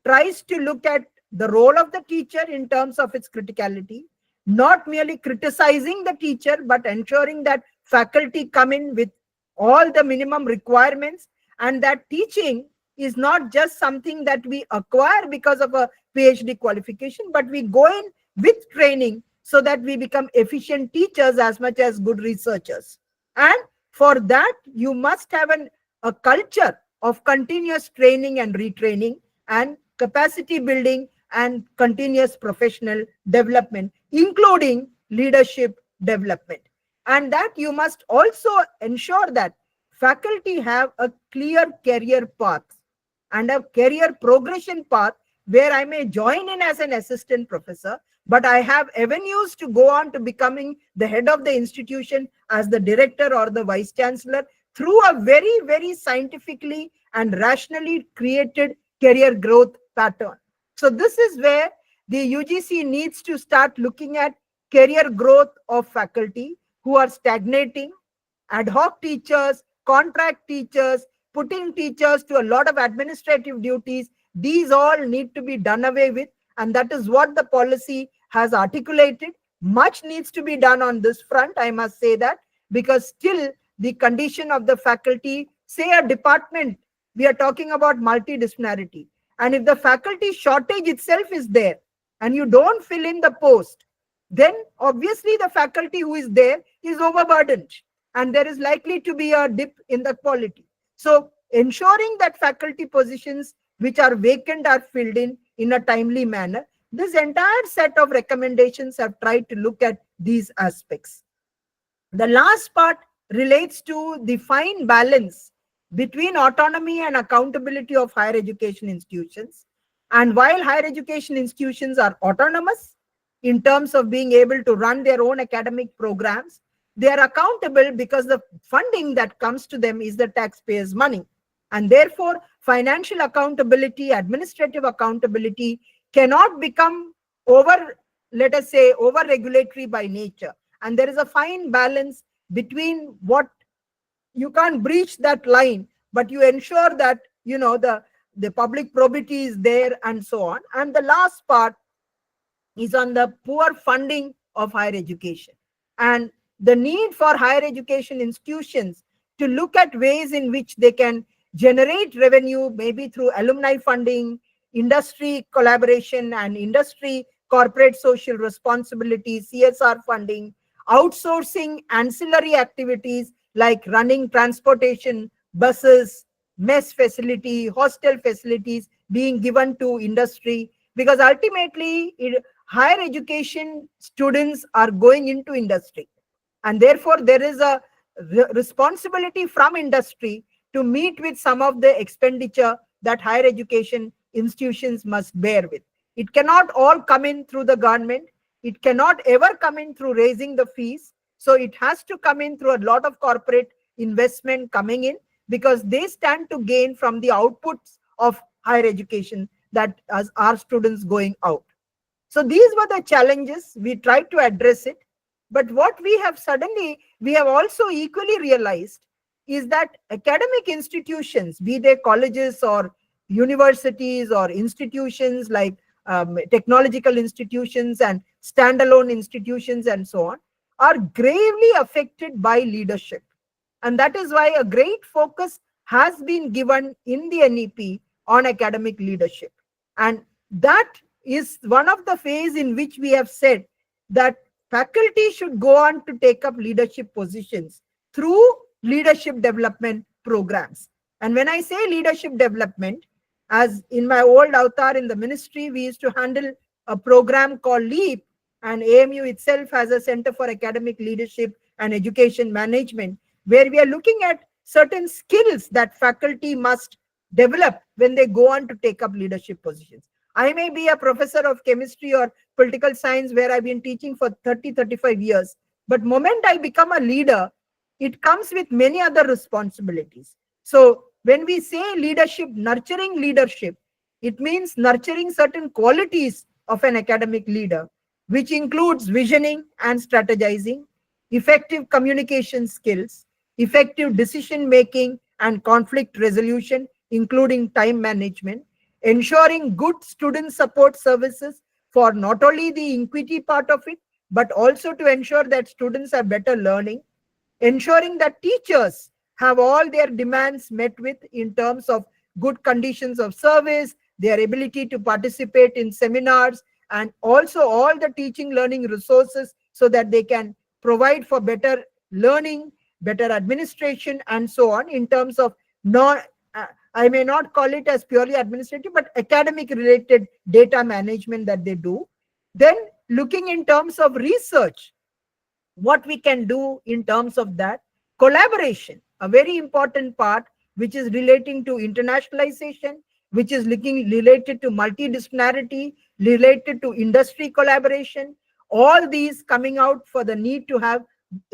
tries to look at the role of the teacher in terms of its criticality, not merely criticizing the teacher, but ensuring that faculty come in with all the minimum requirements, and that teaching is not just something that we acquire because of a PhD qualification, but we go in with training so that we become efficient teachers as much as good researchers. And for that, you must have a culture of continuous training and retraining and capacity building and continuous professional development, including leadership development. And that you must also ensure that faculty have a clear career path and a career progression path where I may join in as an assistant professor, but I have avenues to go on to becoming the head of the institution as the director or the vice chancellor through a very, very scientifically and rationally created career growth pattern. So this is where the UGC needs to start looking at career growth of faculty who are stagnating, ad hoc teachers, contract teachers, putting teachers to a lot of administrative duties. These all need to be done away with, and that is what the policy has articulated. Much needs to be done on this front, I must say that, because still the condition of the faculty, say a department, we are talking about multidisciplinarity, and if the faculty shortage itself is there and you don't fill in the post, then obviously the faculty who is there is overburdened and there is likely to be a dip in the quality. So ensuring that faculty positions which are vacant are filled in a timely manner. This entire set of recommendations have tried to look at these aspects. The last part relates to the fine balance between autonomy and accountability of higher education institutions. And while higher education institutions are autonomous in terms of being able to run their own academic programs, they are accountable because the funding that comes to them is the taxpayers' money. And therefore, financial accountability, administrative accountability cannot become let us say, over regulatory by nature. And there is a fine balance between what you can't breach that line, but you ensure that, the public probity is there and so on. And the last part is on the poor funding of higher education and the need for higher education institutions to look at ways in which they can generate revenue, maybe through alumni funding, industry collaboration and industry corporate social responsibility, CSR funding, outsourcing ancillary activities like running transportation, buses, mess facility, hostel facilities being given to industry, because ultimately higher education students are going into industry, and therefore there is a responsibility from industry to meet with some of the expenditure that higher education institutions must bear with. It cannot all come in through the government. It cannot ever come in through raising the fees. So it has to come in through a lot of corporate investment coming in, because they stand to gain from the outputs of higher education that as our students going out. So these were the challenges. We tried to address it. But what we have also equally realized is that academic institutions, be they colleges or universities or institutions like technological institutions and standalone institutions and so on, are gravely affected by leadership. And that is why a great focus has been given in the NEP on academic leadership. And that is one of the phases in which we have said that faculty should go on to take up leadership positions through leadership development programs. And when I say leadership development, as in my old avatar in the ministry, we used to handle a program called LEAP, and AMU itself has a Center for Academic Leadership and Education Management, where we are looking at certain skills that faculty must develop when they go on to take up leadership positions. I may be a professor of chemistry or political science where I've been teaching for 30-35 years, but moment I become a leader, it comes with many other responsibilities. So when we say leadership, nurturing leadership, it means nurturing certain qualities of an academic leader. which includes visioning and strategizing, effective communication skills, effective decision making and conflict resolution, including time management, ensuring good student support services for not only the equity part of it, but also to ensure that students are better learning, ensuring that teachers have all their demands met with in terms of good conditions of service, their ability to participate in seminars, and also all the teaching learning resources so that they can provide for better learning, better administration, and so on in terms of non. I may not call it as purely administrative, but academic related data management that they do. Then looking in terms of research, what we can do in terms of that. Collaboration, a very important part, which is relating to internationalization, which is looking related to multidisciplinarity, related to industry collaboration. All these coming out for the need to have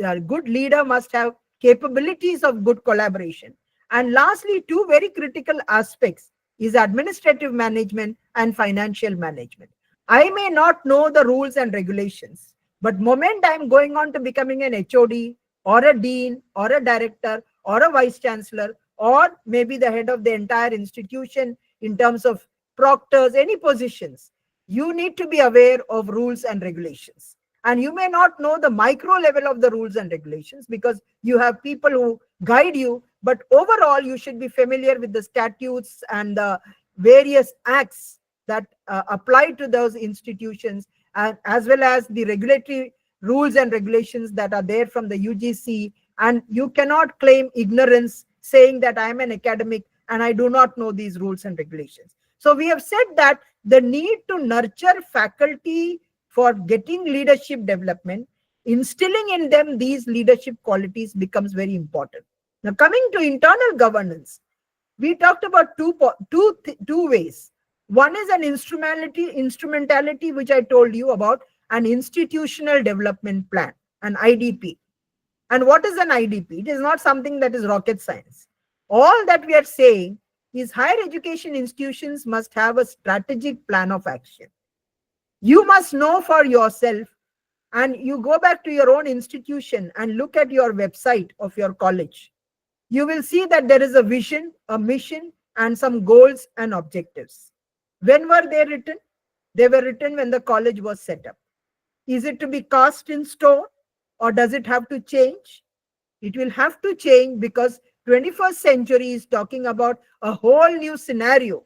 a good leader must have capabilities of good collaboration. And lastly, two very critical aspects is administrative management and financial management. I may not know the rules and regulations, but moment I'm going on to becoming an HOD or a dean or a director or a vice chancellor or maybe the head of the entire institution in terms of proctors, any positions, you need to be aware of rules and regulations. And you may not know the micro level of the rules and regulations because you have people who guide you, but overall you should be familiar with the statutes and the various acts that apply to those institutions, and as well as the regulatory rules and regulations that are there from the UGC. And you cannot claim ignorance saying that I am an academic and I do not know these rules and regulations. So we have said that the need to nurture faculty for getting leadership development, instilling in them these leadership qualities becomes very important. Now coming to internal governance, we talked about two ways. One is an instrumentality, which I told you about, an institutional development plan, an IDP. And what is an IDP? It is not something that is rocket science. All that we are saying is higher education institutions must have a strategic plan of action. You must know for yourself, and you go back to your own institution and look at your website of your college. You will see that there is a vision, a mission, and some goals and objectives. When were they written? They were written when the college was set up. Is it to be cast in stone or does it have to change? It will have to change because 21st century is talking about a whole new scenario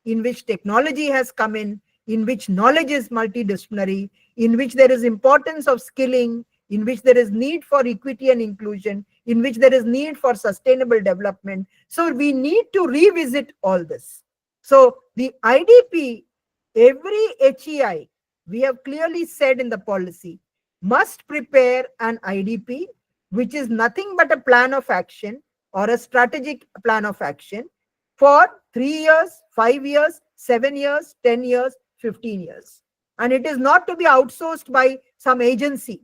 in which technology has come in which knowledge is multidisciplinary, in which there is importance of skilling, in which there is need for equity and inclusion, in which there is need for sustainable development. So we need to revisit all this. So the IDP, every HEI, we have clearly said in the policy, must prepare an IDP, which is nothing but a plan of action or a strategic plan of action for 3 years, 5 years, 7 years, 10 years, 15 years. And it is not to be outsourced by some agency,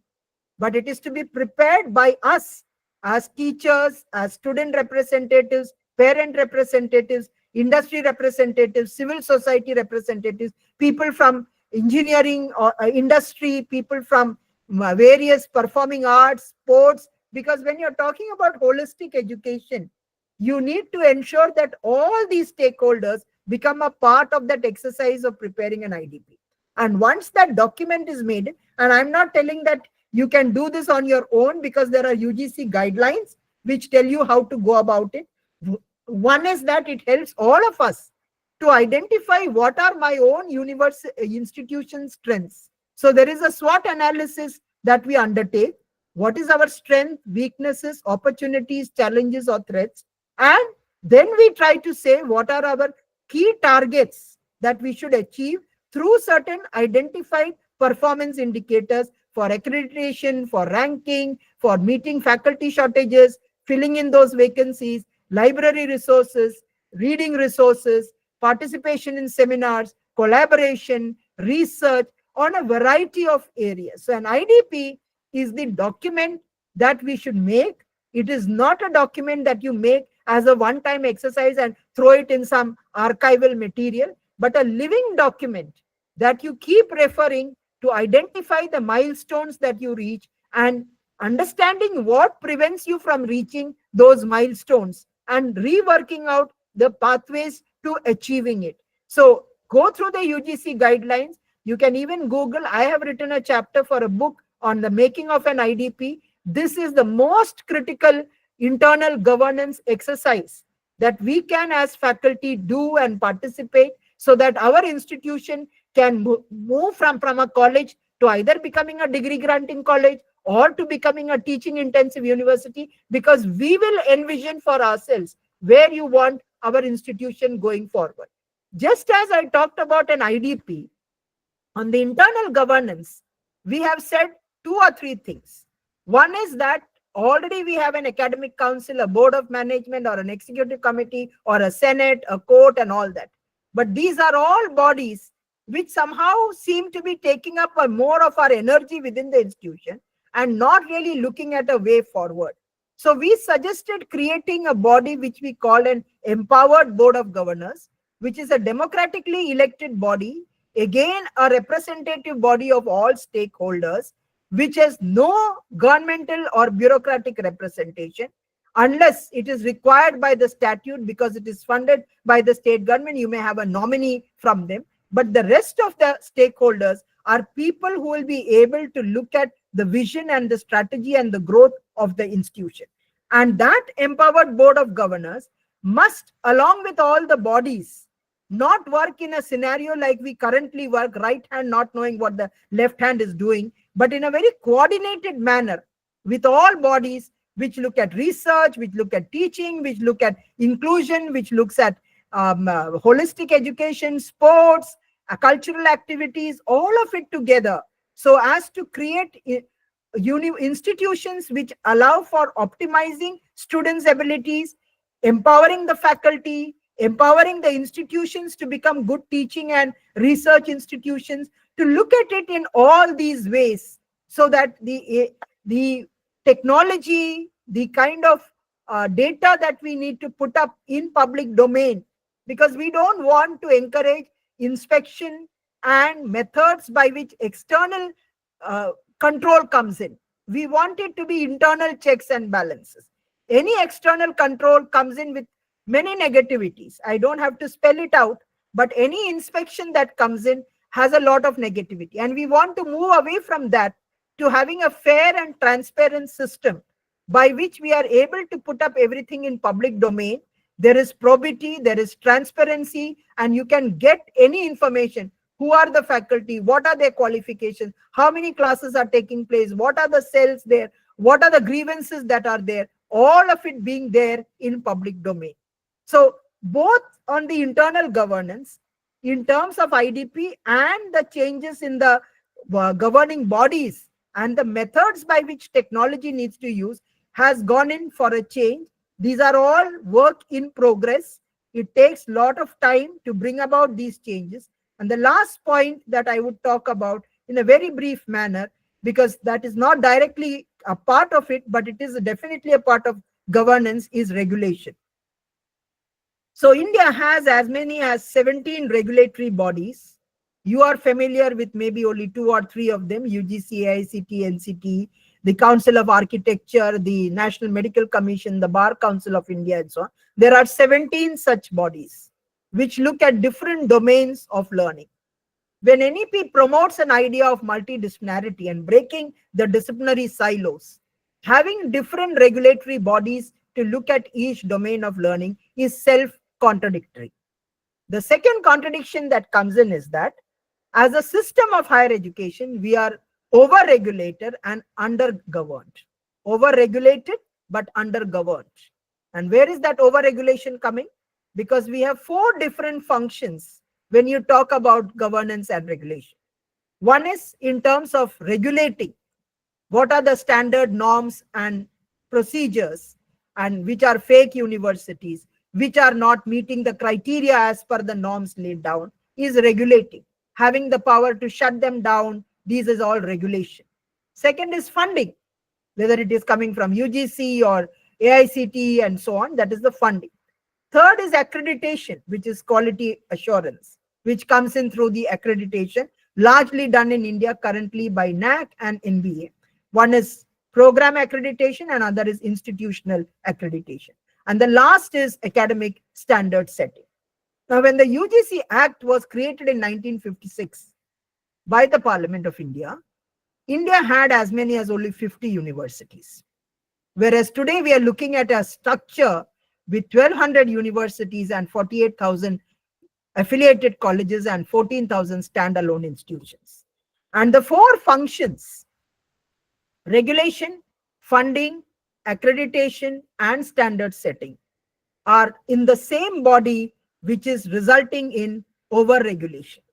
but it is to be prepared by us as teachers, as student representatives, parent representatives, industry representatives, civil society representatives, people from engineering or industry, people from various performing arts, sports, because when you're talking about holistic education, you need to ensure that all these stakeholders become a part of that exercise of preparing an IDP. And once that document is made, and I'm not telling that you can do this on your own because there are UGC guidelines which tell you how to go about it. One is that it helps all of us to identify what are my own institution strengths. So there is a SWOT analysis that we undertake. What is our strength, weaknesses, opportunities, challenges, or threats? And then we try to say what are our key targets that we should achieve through certain identified performance indicators for accreditation, for ranking, for meeting faculty shortages, filling in those vacancies, library resources, reading resources, participation in seminars, collaboration, research on a variety of areas. So an IDP is the document that we should make. It is not a document that you make as a one-time exercise and throw it in some archival material, but a living document that you keep referring to identify the milestones that you reach and understanding what prevents you from reaching those milestones and reworking out the pathways to achieving it. So go through the UGC guidelines. You can even Google. I have written a chapter for a book on the making of an IDP. This is the most critical internal governance exercise that we can as faculty do and participate, so that our institution can move from a college to either becoming a degree granting college or to becoming a teaching intensive university, because we will envision for ourselves where you want our institution going forward. Just as I talked about an IDP, on the internal governance, we have said 2 or 3 things. One is that already we have an academic council, a board of management, or an executive committee, or a senate, a court, and all that. But these are all bodies which somehow seem to be taking up more of our energy within the institution and not really looking at a way forward. So we suggested creating a body which we call an empowered board of governors, which is a democratically elected body, again a representative body of all stakeholders, which has no governmental or bureaucratic representation unless it is required by the statute, because it is funded by the state government. You may have a nominee from them, but the rest of the stakeholders are people who will be able to look at the vision and the strategy and the growth of the institution. And that empowered board of governors must, along with all the bodies, not work in a scenario like we currently work, right hand not knowing what the left hand is doing, but in a very coordinated manner with all bodies which look at research, which look at teaching, which look at inclusion, which looks at holistic education, sports, cultural activities, all of it together, so as to create institutions which allow for optimizing students' abilities, empowering the faculty, empowering the institutions to become good teaching and research institutions, to look at it in all these ways, so that the technology, the kind of data that we need to put up in public domain, because we don't want to encourage inspection and methods by which external control comes in. We want it to be internal checks and balances. Any external control comes in with many negativities. I don't have to spell it out, but any inspection that comes in has a lot of negativity. And we want to move away from that to having a fair and transparent system by which we are able to put up everything in public domain. There is probity, there is transparency, and you can get any information. Who are the faculty? What are their qualifications? How many classes are taking place? What are the cells there? What are the grievances that are there? All of it being there in public domain. So both on the internal governance, in terms of IDP, and the changes in the governing bodies and the methods by which technology needs to use, has gone in for a change. These are all work in progress. It takes a lot of time to bring about these changes. And the last point that I would talk about in a very brief manner, because that is not directly a part of it, but it is definitely a part of governance, is regulation. So India has as many as 17 regulatory bodies. You are familiar with maybe only 2 or 3 of them: UGC, AICT, NCT, the Council of Architecture, the National Medical Commission, the Bar Council of India, and so on. There are 17 such bodies which look at different domains of learning. When NEP promotes an idea of multidisciplinarity and breaking the disciplinary silos, having different regulatory bodies to look at each domain of learning is self-contradictory. The second contradiction that comes in is that as a system of higher education, we are over-regulated and under-governed. Over-regulated but under-governed. And where is that over-regulation coming? Because we have 4 different functions when you talk about governance and regulation. One is in terms of regulating. What are the standard norms and procedures, and which are fake universities, which are not meeting the criteria as per the norms laid down, is regulating. Having the power to shut them down, these is all regulation. Second is funding, whether it is coming from UGC or AICT and so on, that is the funding. Third is accreditation, which is quality assurance, which comes in through the accreditation. largely done in India currently by NAC and NBA. One is program accreditation and other is institutional accreditation. And the last is academic standard setting. Now, when the UGC Act was created in 1956 by the Parliament of India, India had as many as only 50 universities. Whereas today we are looking at a structure with 1,200 universities and 48,000 affiliated colleges and 14,000 standalone institutions. And the four functions, regulation, funding, accreditation, and standard setting, are in the same body, which is resulting in over-regulation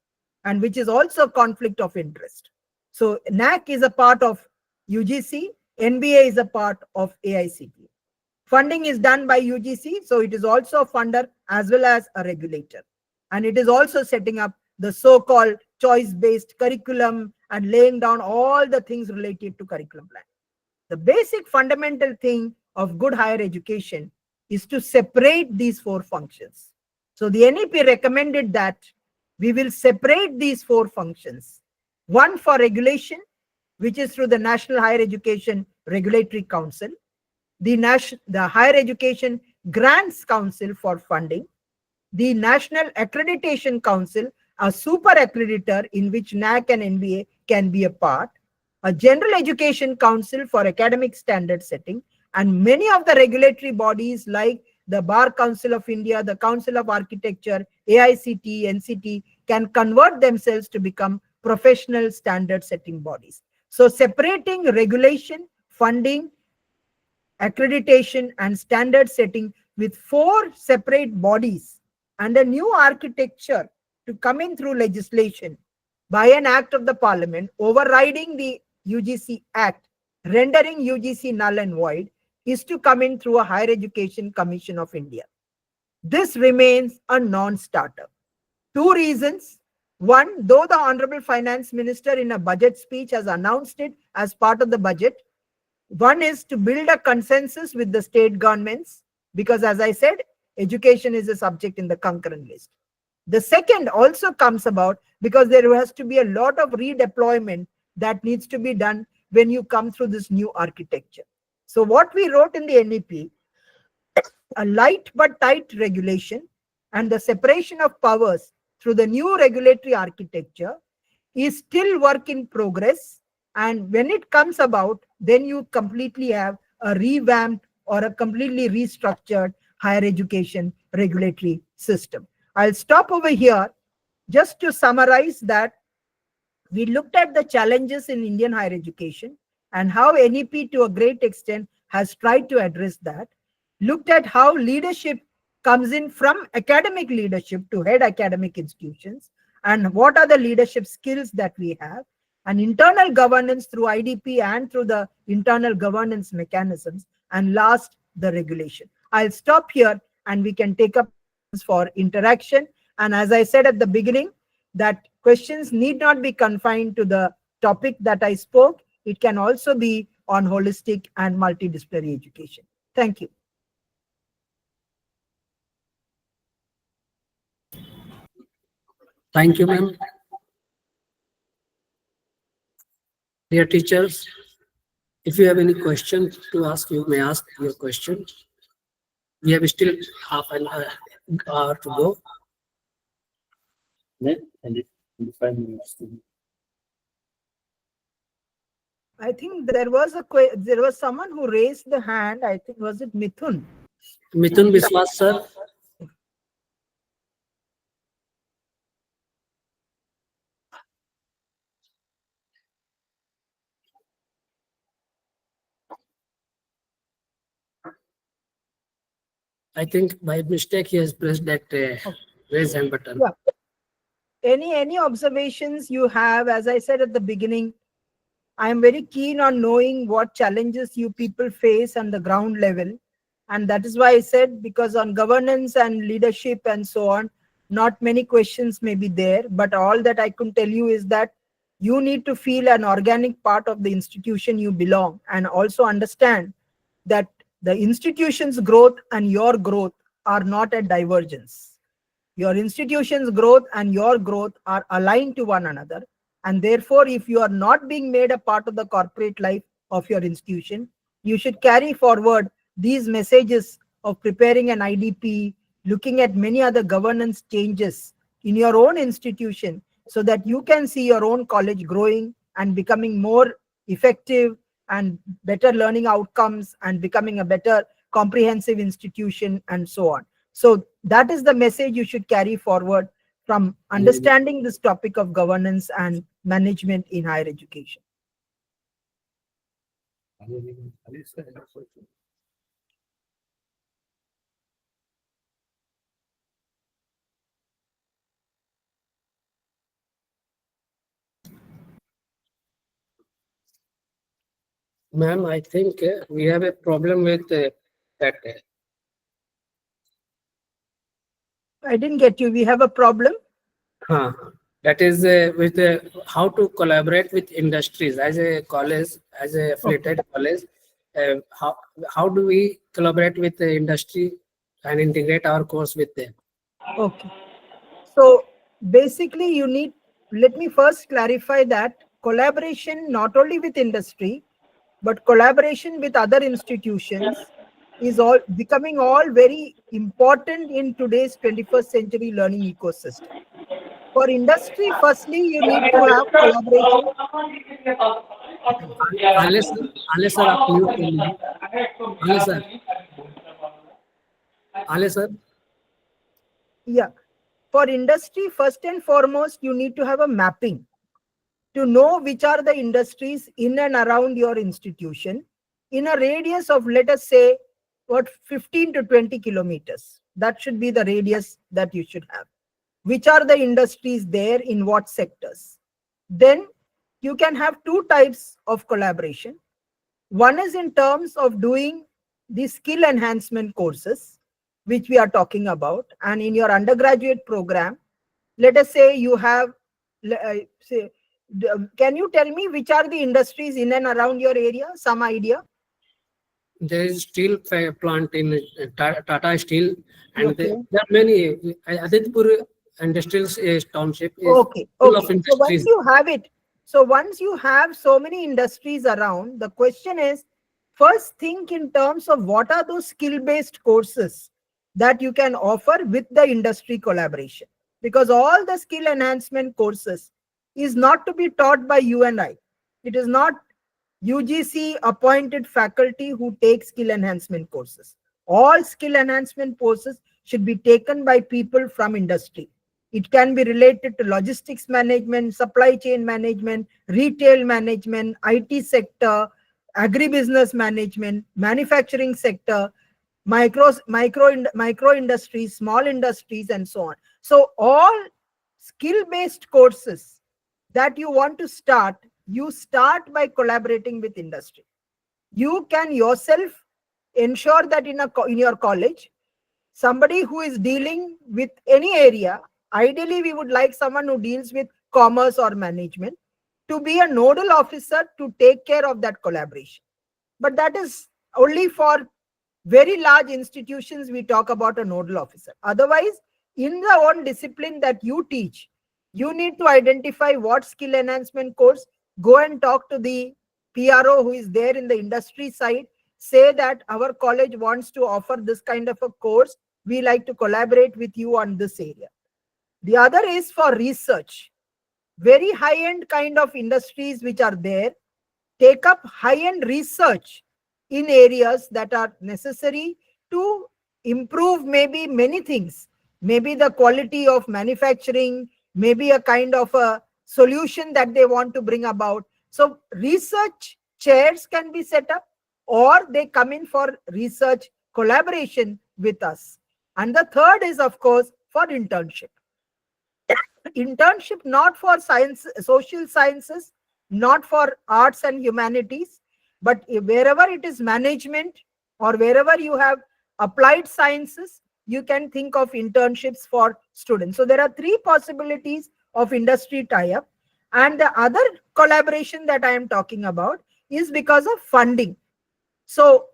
and which is also conflict of interest. So NAC is a part of UGC, NBA is a part of AICTE. Funding is done by UGC, so it is also a funder as well as a regulator. And it is also setting up the so-called choice-based curriculum and laying down all the things related to curriculum plan. The basic fundamental thing of good higher education is to separate these four functions. So the NEP recommended that we will separate these four functions. One for regulation, which is through the National Higher Education Regulatory Council, the Higher Education Grants Council for funding, the National Accreditation Council, a super accreditor in which NAC and NBA can be a part, a General Education Council for academic standard setting, and many of the regulatory bodies like the Bar Council of India, the Council of Architecture, AICTE, NCT can convert themselves to become professional standard setting bodies. So separating regulation, funding, accreditation, and standard setting with four separate bodies and a new architecture to come in through legislation by an act of the Parliament overriding the UGC Act, rendering UGC null and void, is to come in through a Higher Education Commission of India. This remains a non-starter. Two reasons. One, though the Honorable Finance Minister in a budget speech has announced it as part of the budget, one is to build a consensus with the state governments, because as I said, education is a subject in the concurrent list. The second also comes about because there has to be a lot of redeployment that needs to be done when you come through this new architecture. So what we wrote in the NEP, a light but tight regulation and the separation of powers through the new regulatory architecture is still work in progress. And when it comes about, then you completely have a revamped or a completely restructured higher education regulatory system. I'll stop over here just to summarize that we looked at the challenges in Indian higher education and how NEP to a great extent has tried to address that. Looked at how leadership comes in from academic leadership to head academic institutions and what are the leadership skills that we have, and internal governance through IDP and through the internal governance mechanisms, and last, the regulation. I'll stop here and we can take up for interaction. And as I said at the beginning, that questions need not be confined to the topic that I spoke. It can also be on holistic and multidisciplinary education. Thank you. Thank you, ma'am. Dear teachers, if you have any questions to ask, you may ask your question. We have still half an hour to go. And 5 minutes. I think there was someone who raised the hand. I think, was it Mithun? Mithun Biswas, sir. I think by mistake he has pressed that raise hand button. Yeah. Any observations you have? As I said at the beginning, I am very keen on knowing what challenges you people face on the ground level. And that is why I said, because on governance and leadership and so on, not many questions may be there. But all that I can tell you is that you need to feel an organic part of the institution you belong, and also understand that the institution's growth and your growth are not a divergence. Your institution's growth and your growth are aligned to one another. And therefore, if you are not being made a part of the corporate life of your institution, you should carry forward these messages of preparing an IDP, looking at many other governance changes in your own institution, so that you can see your own college growing and becoming more effective and better learning outcomes and becoming a better comprehensive institution and so on. So that is the message you should carry forward from understanding this topic of governance and management in higher education. Ma'am, I think we have a problem with that. I didn't get you. We have a problem. That is with how to collaborate with industries as a college, as a affiliated college. How do we collaborate with the industry and integrate our course with them? Okay. So basically, you need, let me first clarify that collaboration not only with industry, but collaboration with other institutions is all becoming all very important in today's 21st century learning ecosystem. For industry, firstly, you need to have collaboration. Unless sir, आप mute कर लीजिए. Unless sir. Yeah. For industry, first and foremost, you need to have a mapping to know which are the industries in and around your institution in a radius of, let us say, what, 15 to 20 kilometers. That should be the radius that you should have. Which are the industries there, in what sectors? Then you can have two types of collaboration. One is in terms of doing the skill enhancement courses, which we are talking about. And in your undergraduate program, let us say you have, can you tell me which are the industries in and around your area? Some idea? There is steel plant in Tata Steel, and Okay. there are many. Aditpur Industrial Township is Okay. full of So once industries. you have it, so once you have so many industries around, the question is, first think in terms of what are those skill-based courses that you can offer with the industry collaboration. Because all the skill enhancement courses is not to be taught by you and I. It is not UGC appointed faculty who take skill enhancement courses. All skill enhancement courses should be taken by people from industry. It can be related to logistics management, supply chain management, retail management, IT sector, agribusiness management, manufacturing sector, micro industries, small industries, and so on. So all skill-based courses that you want to start, you start by collaborating with industry. You can yourself ensure that in your college, somebody who is dealing with any area, ideally we would like someone who deals with commerce or management to be a nodal officer to take care of that collaboration. But that is only for very large institutions we talk about a nodal officer. Otherwise, in the own discipline that you teach, you need to identify what skill enhancement course, go and talk to the PRO who is there in the industry side, say that our college wants to offer this kind of a course, we like to collaborate with you on this area. The other is for research. Very high-end kind of industries which are there, take up high-end research in areas that are necessary to improve maybe many things. Maybe the quality of manufacturing, maybe a kind of a solution that they want to bring about. So research chairs can be set up, or they come in for research collaboration with us. And the third is, of course, for internship. Internship not for science, social sciences, not for arts and humanities, but wherever it is management or wherever you have applied sciences, you can think of internships for students. So there are three possibilities of industry tie-up. And the other collaboration that I am talking about is because of funding. So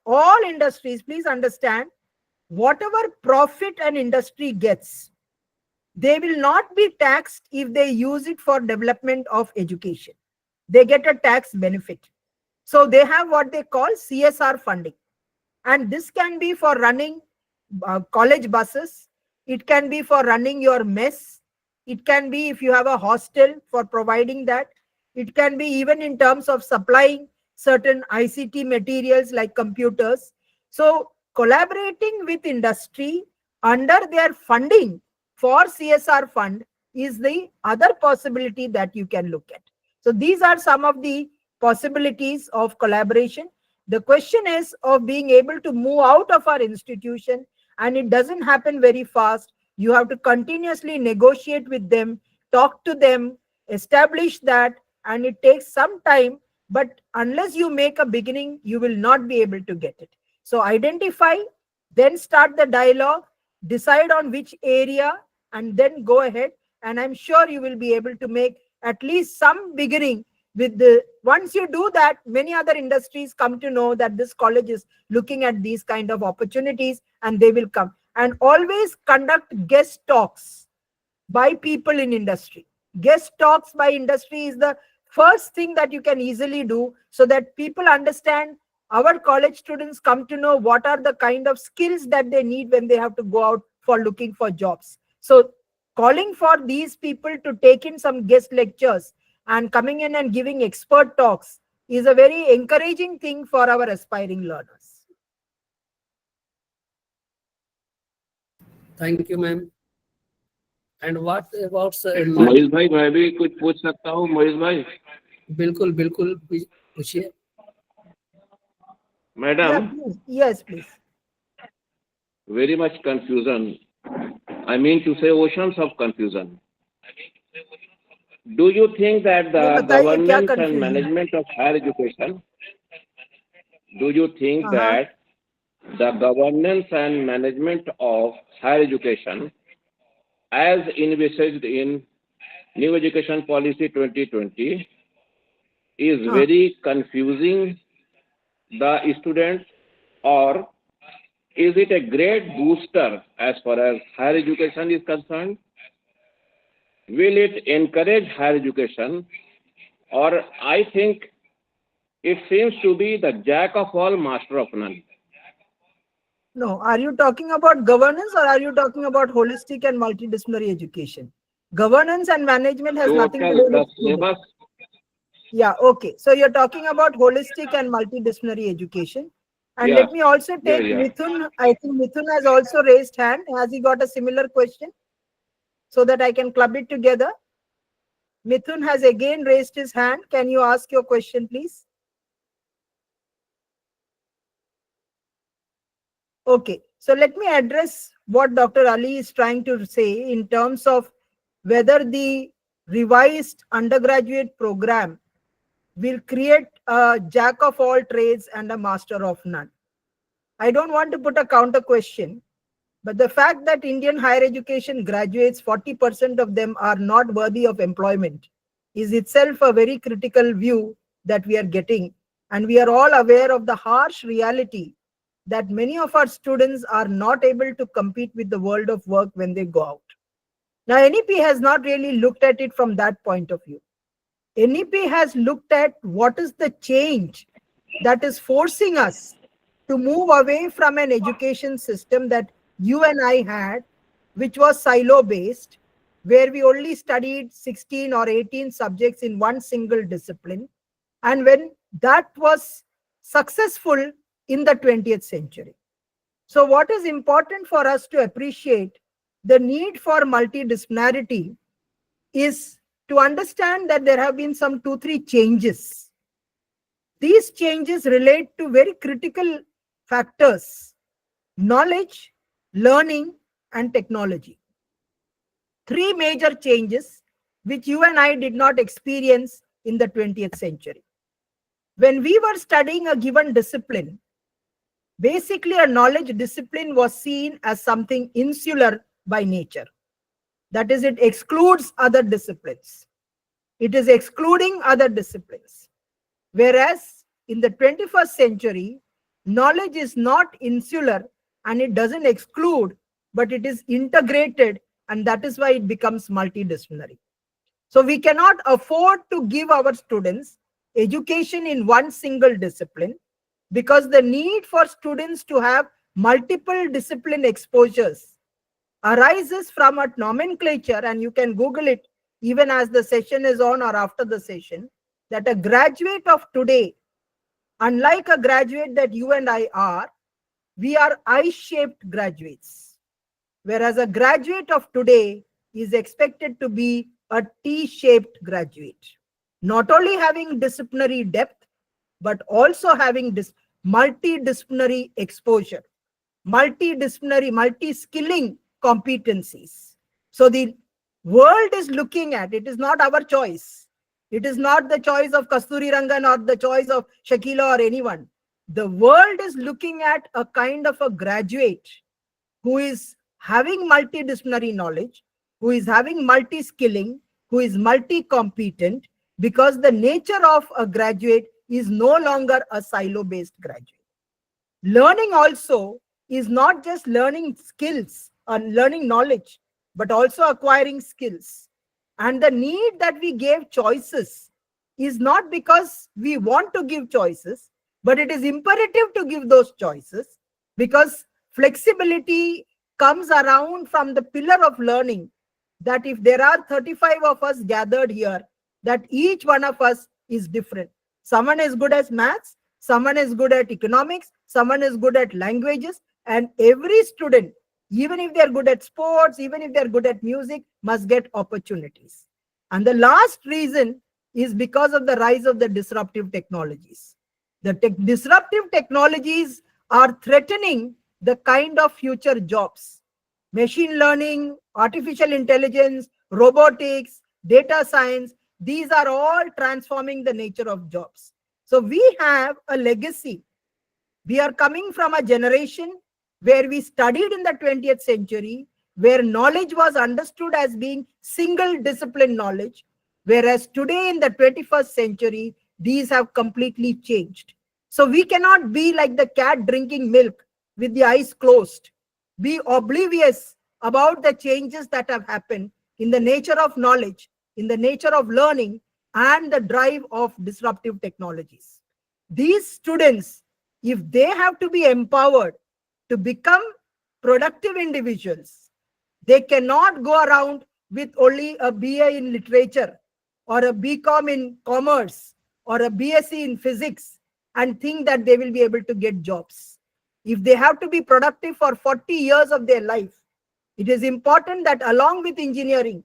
all industries, please understand, whatever profit an industry gets, They will not be taxed if they use it for development of education. They get a tax benefit. So they have what they call CSR funding. And this can be for running college buses. It can be for running your mess. It can be if you have a hostel for providing that. It can be even in terms of supplying certain ICT materials like computers. So collaborating with industry under their funding for CSR fund is the other possibility that you can look at. So these are some of the possibilities of collaboration. The question is of being able to move out of our institution, and it doesn't happen very fast. You have to continuously negotiate with them, talk to them, establish that, and it takes some time. But unless you make a beginning, you will not be able to get it. So identify, then start the dialogue, decide on which area, and then go ahead. And I'm sure you will be able to make at least some beginning with the, once you do that, many other industries come to know that this college is looking at these kind of opportunities, and they will come. And always conduct guest talks by people in industry. Guest talks by industry is the first thing that you can easily do, so that people understand, our college students come to know what are the kind of skills that they need when they have to go out for looking for jobs. So calling for these people to take in some guest lectures and coming in and giving expert talks is a very encouraging thing for our aspiring learners. Thank you, ma'am. And what about Mahesh भाई, मैं भी कुछ पूछ सकता हूँ महेश भाई? बिल्कुल बिल्कुल पूछिए. Madam, Yes, please. very much confusion. I mean to say oceans of confusion. Do you think that the governance and management of higher education, do you think that the governance and management of higher education as envisaged in New Education Policy 2020 is very confusing the students, or is it a great booster as far as higher education is concerned? Will it encourage higher education, or I think it seems to be the jack of all, master of none? No, are you talking about governance, or are you talking about holistic and multidisciplinary education? Governance and management has nothing to do with syllabus. Yeah, okay. So you're talking about holistic and multidisciplinary education. And let me also take Mithun. I think Mithun has also raised hand. Has he got a similar question? So that I can club it together. Mithun has again raised his hand. Can you ask your question, please? Okay, so let me address what Dr. Ali is trying to say in terms of whether the revised undergraduate program will create a jack of all trades and a master of none. I don't want to put a counter question, but the fact that Indian higher education graduates, 40% of them are not worthy of employment, is itself a very critical view that we are getting. And we are all aware of the harsh reality that many of our students are not able to compete with the world of work when they go out. Now, NEP has not really looked at it from that point of view. NEP has looked at what is the change that is forcing us to move away from an education system that you and I had, which was silo-based, where we only studied 16 or 18 subjects in one single discipline. And when that was successful in the 20th century. So what is important for us to appreciate, the need for multidisciplinarity, is to understand that there have been some 2-3 changes. These changes relate to very critical factors: knowledge, learning, and technology. 3 major changes which you and I did not experience in the 20th century. When we were studying a given discipline, basically a knowledge discipline was seen as something insular by nature. That is, it excludes other disciplines. It is excluding other disciplines. Whereas in the 21st century, knowledge is not insular and it doesn't exclude, but it is integrated and that is why it becomes multidisciplinary. So we cannot afford to give our students education in one single discipline, because the need for students to have multiple discipline exposures arises from a nomenclature, and you can Google it even as the session is on or after the session, that a graduate of today, unlike a graduate that you and I are, we are I-shaped graduates. Whereas a graduate of today is expected to be a T-shaped graduate. Not only having disciplinary depth, but also having multidisciplinary exposure, multidisciplinary, multi-skilling competencies. So the world is looking at, it is not our choice. It is not the choice of Kasturi Rangan or the choice of Shakila or anyone. The world is looking at a kind of a graduate who is having multidisciplinary knowledge, who is having multi-skilling, who is multi-competent, because the nature of a graduate is no longer a silo-based graduate. Learning also is not just learning skills or learning knowledge, but also acquiring skills. And the need that we gave choices is not because we want to give choices, but it is imperative to give those choices, because flexibility comes around from the pillar of learning, that if there are 35 of us gathered here, that each one of us is different. Someone is good at maths, someone is good at economics, someone is good at languages, and every student, even if they're good at sports, even if they're good at music, must get opportunities. And the last reason is because of the rise of the disruptive technologies. The disruptive technologies are threatening the kind of future jobs. Machine learning, artificial intelligence, robotics, data science, these are all transforming the nature of jobs. So we have a legacy. We are coming from a generation where we studied in the 20th century, where knowledge was understood as being single discipline knowledge, whereas today in the 21st century, these have completely changed. So we cannot be like the cat drinking milk with the eyes closed, be oblivious about the changes that have happened in the nature of knowledge, in the nature of learning, and the drive of disruptive technologies. These students, if they have to be empowered to become productive individuals, they cannot go around with only a BA in literature or a BCom in commerce or a BSc in physics and think that they will be able to get jobs. If they have to be productive for 40 years of their life, it is important that along with engineering,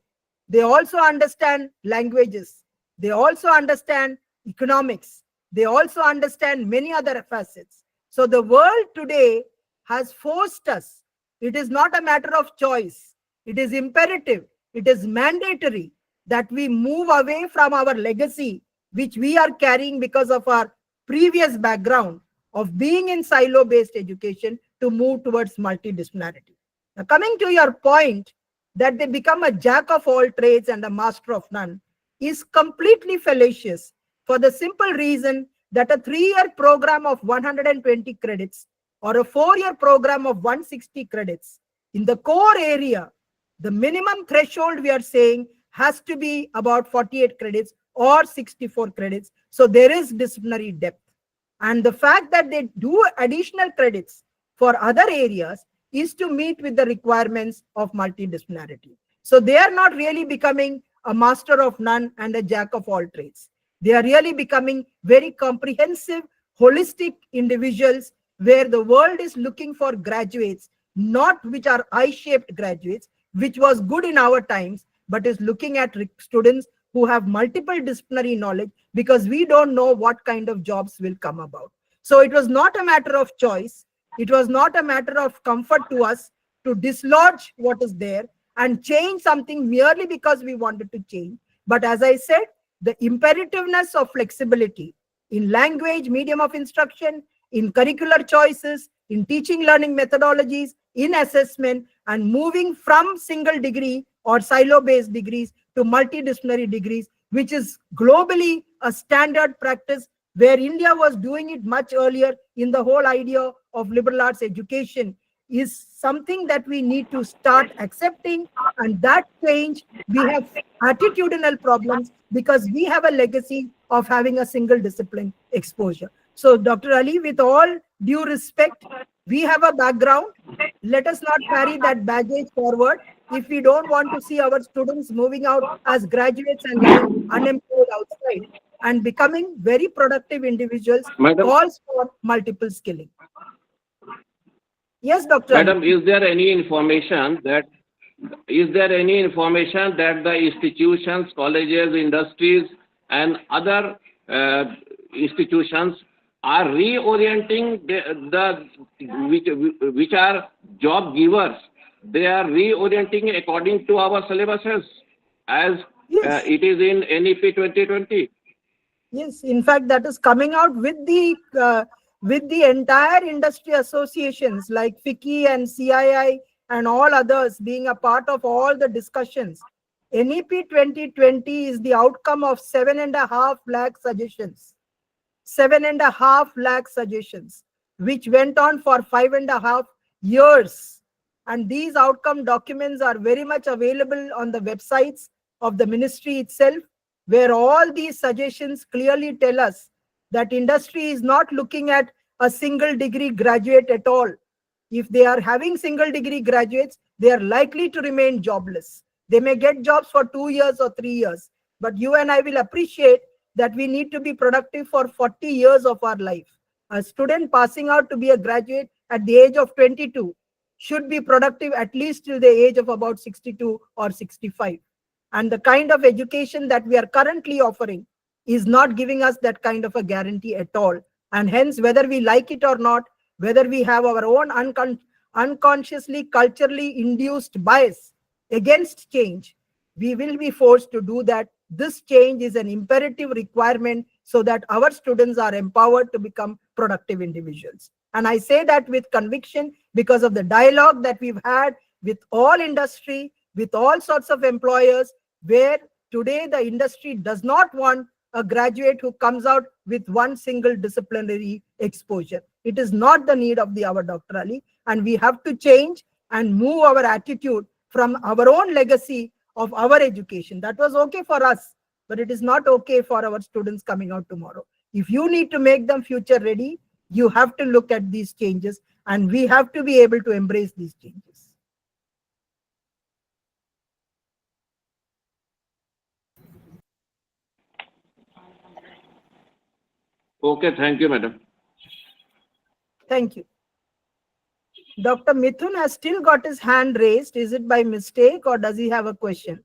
they also understand languages, they also understand economics, they also understand many other facets. So the world today has forced us. It is not a matter of choice. It is imperative. It is mandatory that we move away from our legacy, which we are carrying because of our previous background of being in silo-based education, to move towards multidisciplinarity. Now, coming to your point that they become a jack of all trades and a master of none is completely fallacious, for the simple reason that a 3-year program of 120 credits or a 4-year program of 160 credits in the core area, the minimum threshold we are saying has to be about 48 credits or 64 credits. So there is disciplinary depth. And the fact that they do additional credits for other areas is to meet with the requirements of multidisciplinarity. So they are not really becoming a master of none and a jack of all trades. They are really becoming very comprehensive, holistic individuals, where the world is looking for graduates, not which are I-shaped graduates, which was good in our times, but is looking at students who have multiple disciplinary knowledge, because we don't know what kind of jobs will come about. So it was not a matter of choice. It was not a matter of comfort to us to dislodge what is there and change something merely because we wanted to change. But as I said, the imperativeness of flexibility in language, medium of instruction, in curricular choices, in teaching learning methodologies, in assessment, and moving from single degree or silo-based degrees to multidisciplinary degrees, which is globally a standard practice, where India was doing it much earlier in the whole idea of liberal arts education. is something that we need to start accepting, and that change, we have attitudinal problems because we have a legacy of having a single discipline exposure. So Dr. Ali, with all due respect, we have a background. Let us not carry that baggage forward. If we don't want to see our students moving out as graduates and lying unemployed outside and becoming very productive individuals, Madam, calls for multiple skilling. Yes, Dr. Madam, is there any information that the institutions, colleges, industries, and other institutions are reorienting which are job givers? They are reorienting according to our syllabuses as Yes. it is in NEP 2020. Yes, in fact, that is coming out with the entire industry associations like FICCI and CII and all others being a part of all the discussions. NEP 2020 is the outcome of 7.5 lakh suggestions. 7.5 lakh suggestions, which went on for 5.5 years. And these outcome documents are very much available on the websites of the ministry itself, where all these suggestions clearly tell us that industry is not looking at a single degree graduate at all. If they are having single degree graduates, they are likely to remain jobless. They may get jobs for 2 years or 3 years, but you and I will appreciate that we need to be productive for 40 years of our life. A student passing out to be a graduate at the age of 22 should be productive at least till the age of about 62 or 65. And the kind of education that we are currently offering is not giving us that kind of a guarantee at all. And hence, whether we like it or not, whether we have our own unconsciously culturally induced bias against change, we will be forced to do that. This change is an imperative requirement so that our students are empowered to become productive individuals. And I say that with conviction because of the dialogue that we've had with all industry, with all sorts of employers, where today the industry does not want a graduate who comes out with one single disciplinary exposure. It is not the need of the hour, Dr. Ali, and we have to change and move our attitude from our own legacy of our education. That was okay for us, but it is not okay for our students coming out tomorrow. If you need to make them future ready, you have to look at these changes, and we have to be able to embrace these changes. Okay, thank you, madam. Thank you. Dr. Mithun has still got his hand raised. Is it by mistake or does he have a question?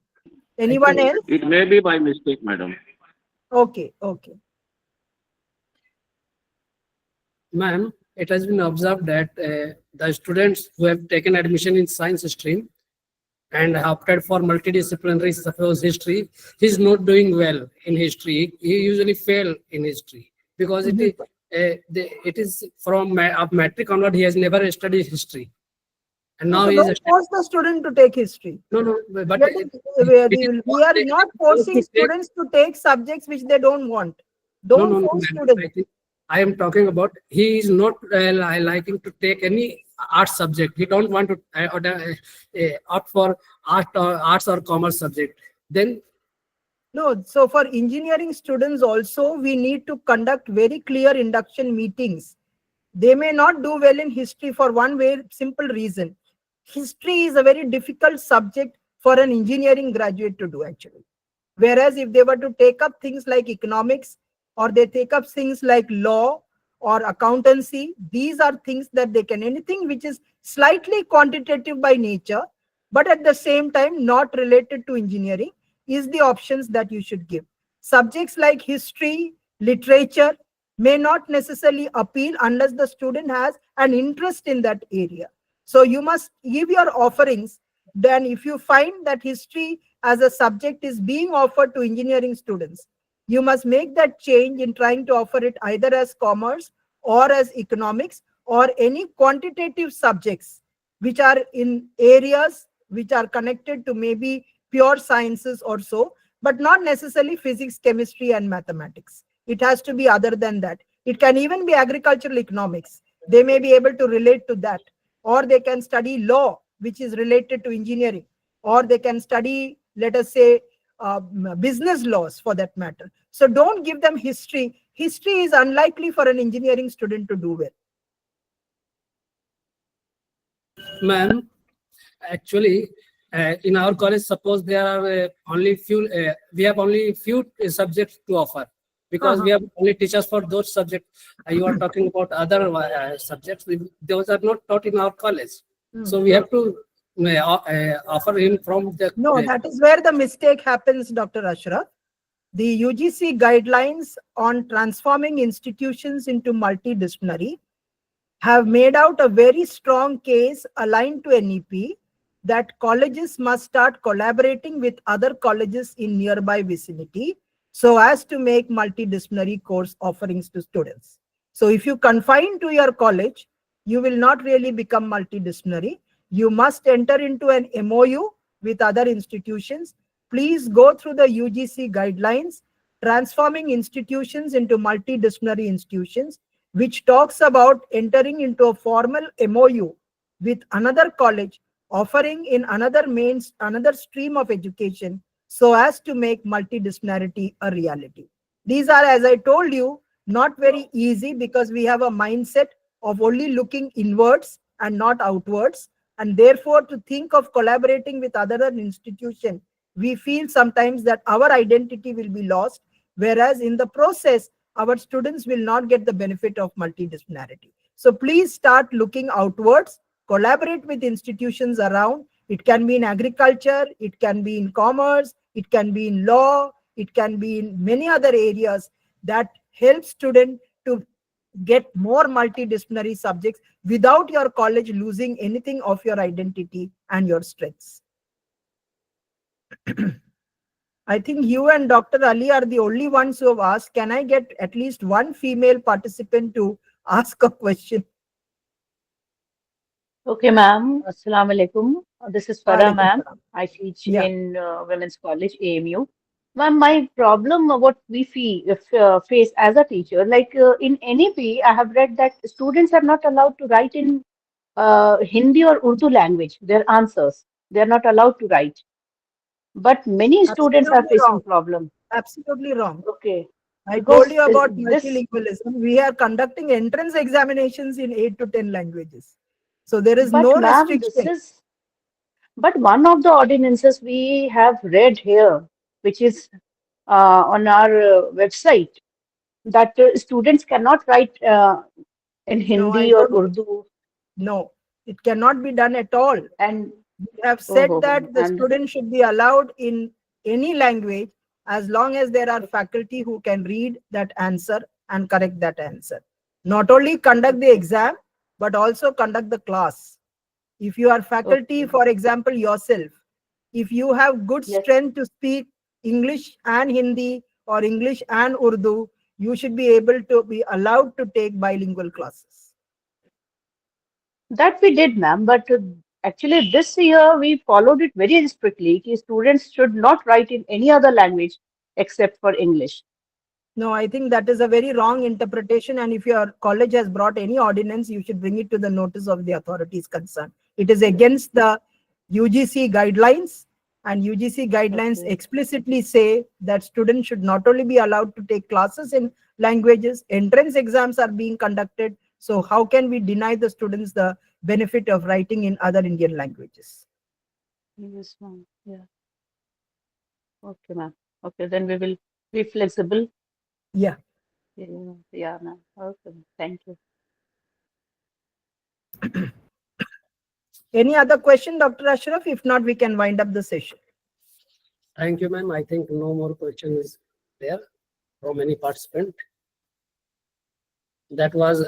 Anyone else? It may be by mistake, madam. Okay, okay. Ma'am, it has been observed that the students who have taken admission in science stream and opted for multidisciplinary, suppose history, he's not doing well in history. He usually fail in history because it is from matric onward, he has never studied history. And now So don't force the student to take history. No, but we are not forcing students to take subjects which they don't want. Don't force students. I am talking about he is not liking to take any art subject. He don't want to opt for arts or commerce subject. Then no. So for engineering students also, we need to conduct very clear induction meetings. They may not do well in history for one very simple reason. History is a very difficult subject for an engineering graduate to do actually. Whereas if they were to take up things like economics, or they take up things like law or accountancy, these are things that they can, anything which is slightly quantitative by nature, but at the same time not related to engineering, is the options that you should give. Subjects like history, literature may not necessarily appeal unless the student has an interest in that area. So you must give your offerings. Then if you find that history as a subject is being offered to engineering students, you must make that change in trying to offer it either as commerce or as economics or any quantitative subjects which are in areas which are connected to maybe pure sciences or so, but not necessarily physics, chemistry, and mathematics. It has to be other than that. It can even be agricultural economics. They may be able to relate to that. or they can study law, which is related to engineering, or they can study, let us say, business laws for that matter. So don't give them history. History is unlikely for an engineering student to do well. Ma'am, actually, in our college, suppose there are only few, we have only few subjects to offer, because we have only teachers for those subjects. You are talking about other subjects, those are not taught in our college. So we have to offer him from the... No, that is where the mistake happens, Dr. Ashraf. The UGC guidelines on transforming institutions into multidisciplinary have made out a very strong case aligned to NEP that colleges must start collaborating with other colleges in nearby vicinity so as to make multidisciplinary course offerings to students. So if you confine to your college, you will not really become multidisciplinary. You must enter into an MOU with other institutions. Please go through the UGC guidelines, transforming institutions into multidisciplinary institutions, which talks about entering into a formal MOU with another college offering in another stream of education so as to make multidisciplinarity a reality. These are, as I told you, not very easy because we have a mindset of only looking inwards and not outwards. And therefore, to think of collaborating with other institutions, we feel sometimes that our identity will be lost, whereas in the process, our students will not get the benefit of multidisciplinarity. So please start looking outwards, collaborate with institutions around. It can be in agriculture, it can be in commerce, it can be in law, it can be in many other areas that help students to get more multidisciplinary subjects without your college losing anything of your identity and your strengths. I think you and Dr. Ali are the only ones who have asked. Can I get at least one female participant to ask a question? Okay, ma'am. Assalamu alaikum. This is Farah, ma'am. I teach in Women's College, AMU. Ma'am, my problem, what we face as a teacher, like in NEP, I have read that students are not allowed to write in Hindi or Urdu language, their answers. They are not allowed to write. But many students are facing problem. Absolutely wrong. Okay. I told you about multilingualism. We are conducting entrance examinations in 8 to 10 languages. So there is no restriction. But one of the ordinances we have read here, which is on our website, that students cannot write in Hindi or Urdu. No, it cannot be done at all. And we have said that the student should be allowed in any language as long as there are faculty who can read that answer and correct that answer. Not only conduct the exam, but also conduct the class. If you are faculty, for example, yourself, if you have good strength to speak English and Hindi or English and Urdu, you should be able to be allowed to take bilingual classes. That we did, ma'am, but actually this year we followed it very strictly. Students should not write in any other language except for English. No, I think that is a very wrong interpretation. And if your college has brought any ordinance, you should bring it to the notice of the authorities concerned. It is against the UGC guidelines, and UGC guidelines explicitly say that students should not only be allowed to take classes in languages, entrance exams are being conducted. So how can we deny the students the benefit of writing in other Indian languages? Yes, ma'am. Yeah. Okay, ma'am. Okay, then we will be flexible. Yeah. Yeah, ma'am. Okay, thank you. Any other question, Dr. Ashraf? If not, we can wind up the session. Thank you, ma'am. I think no more questions there from any participant. That was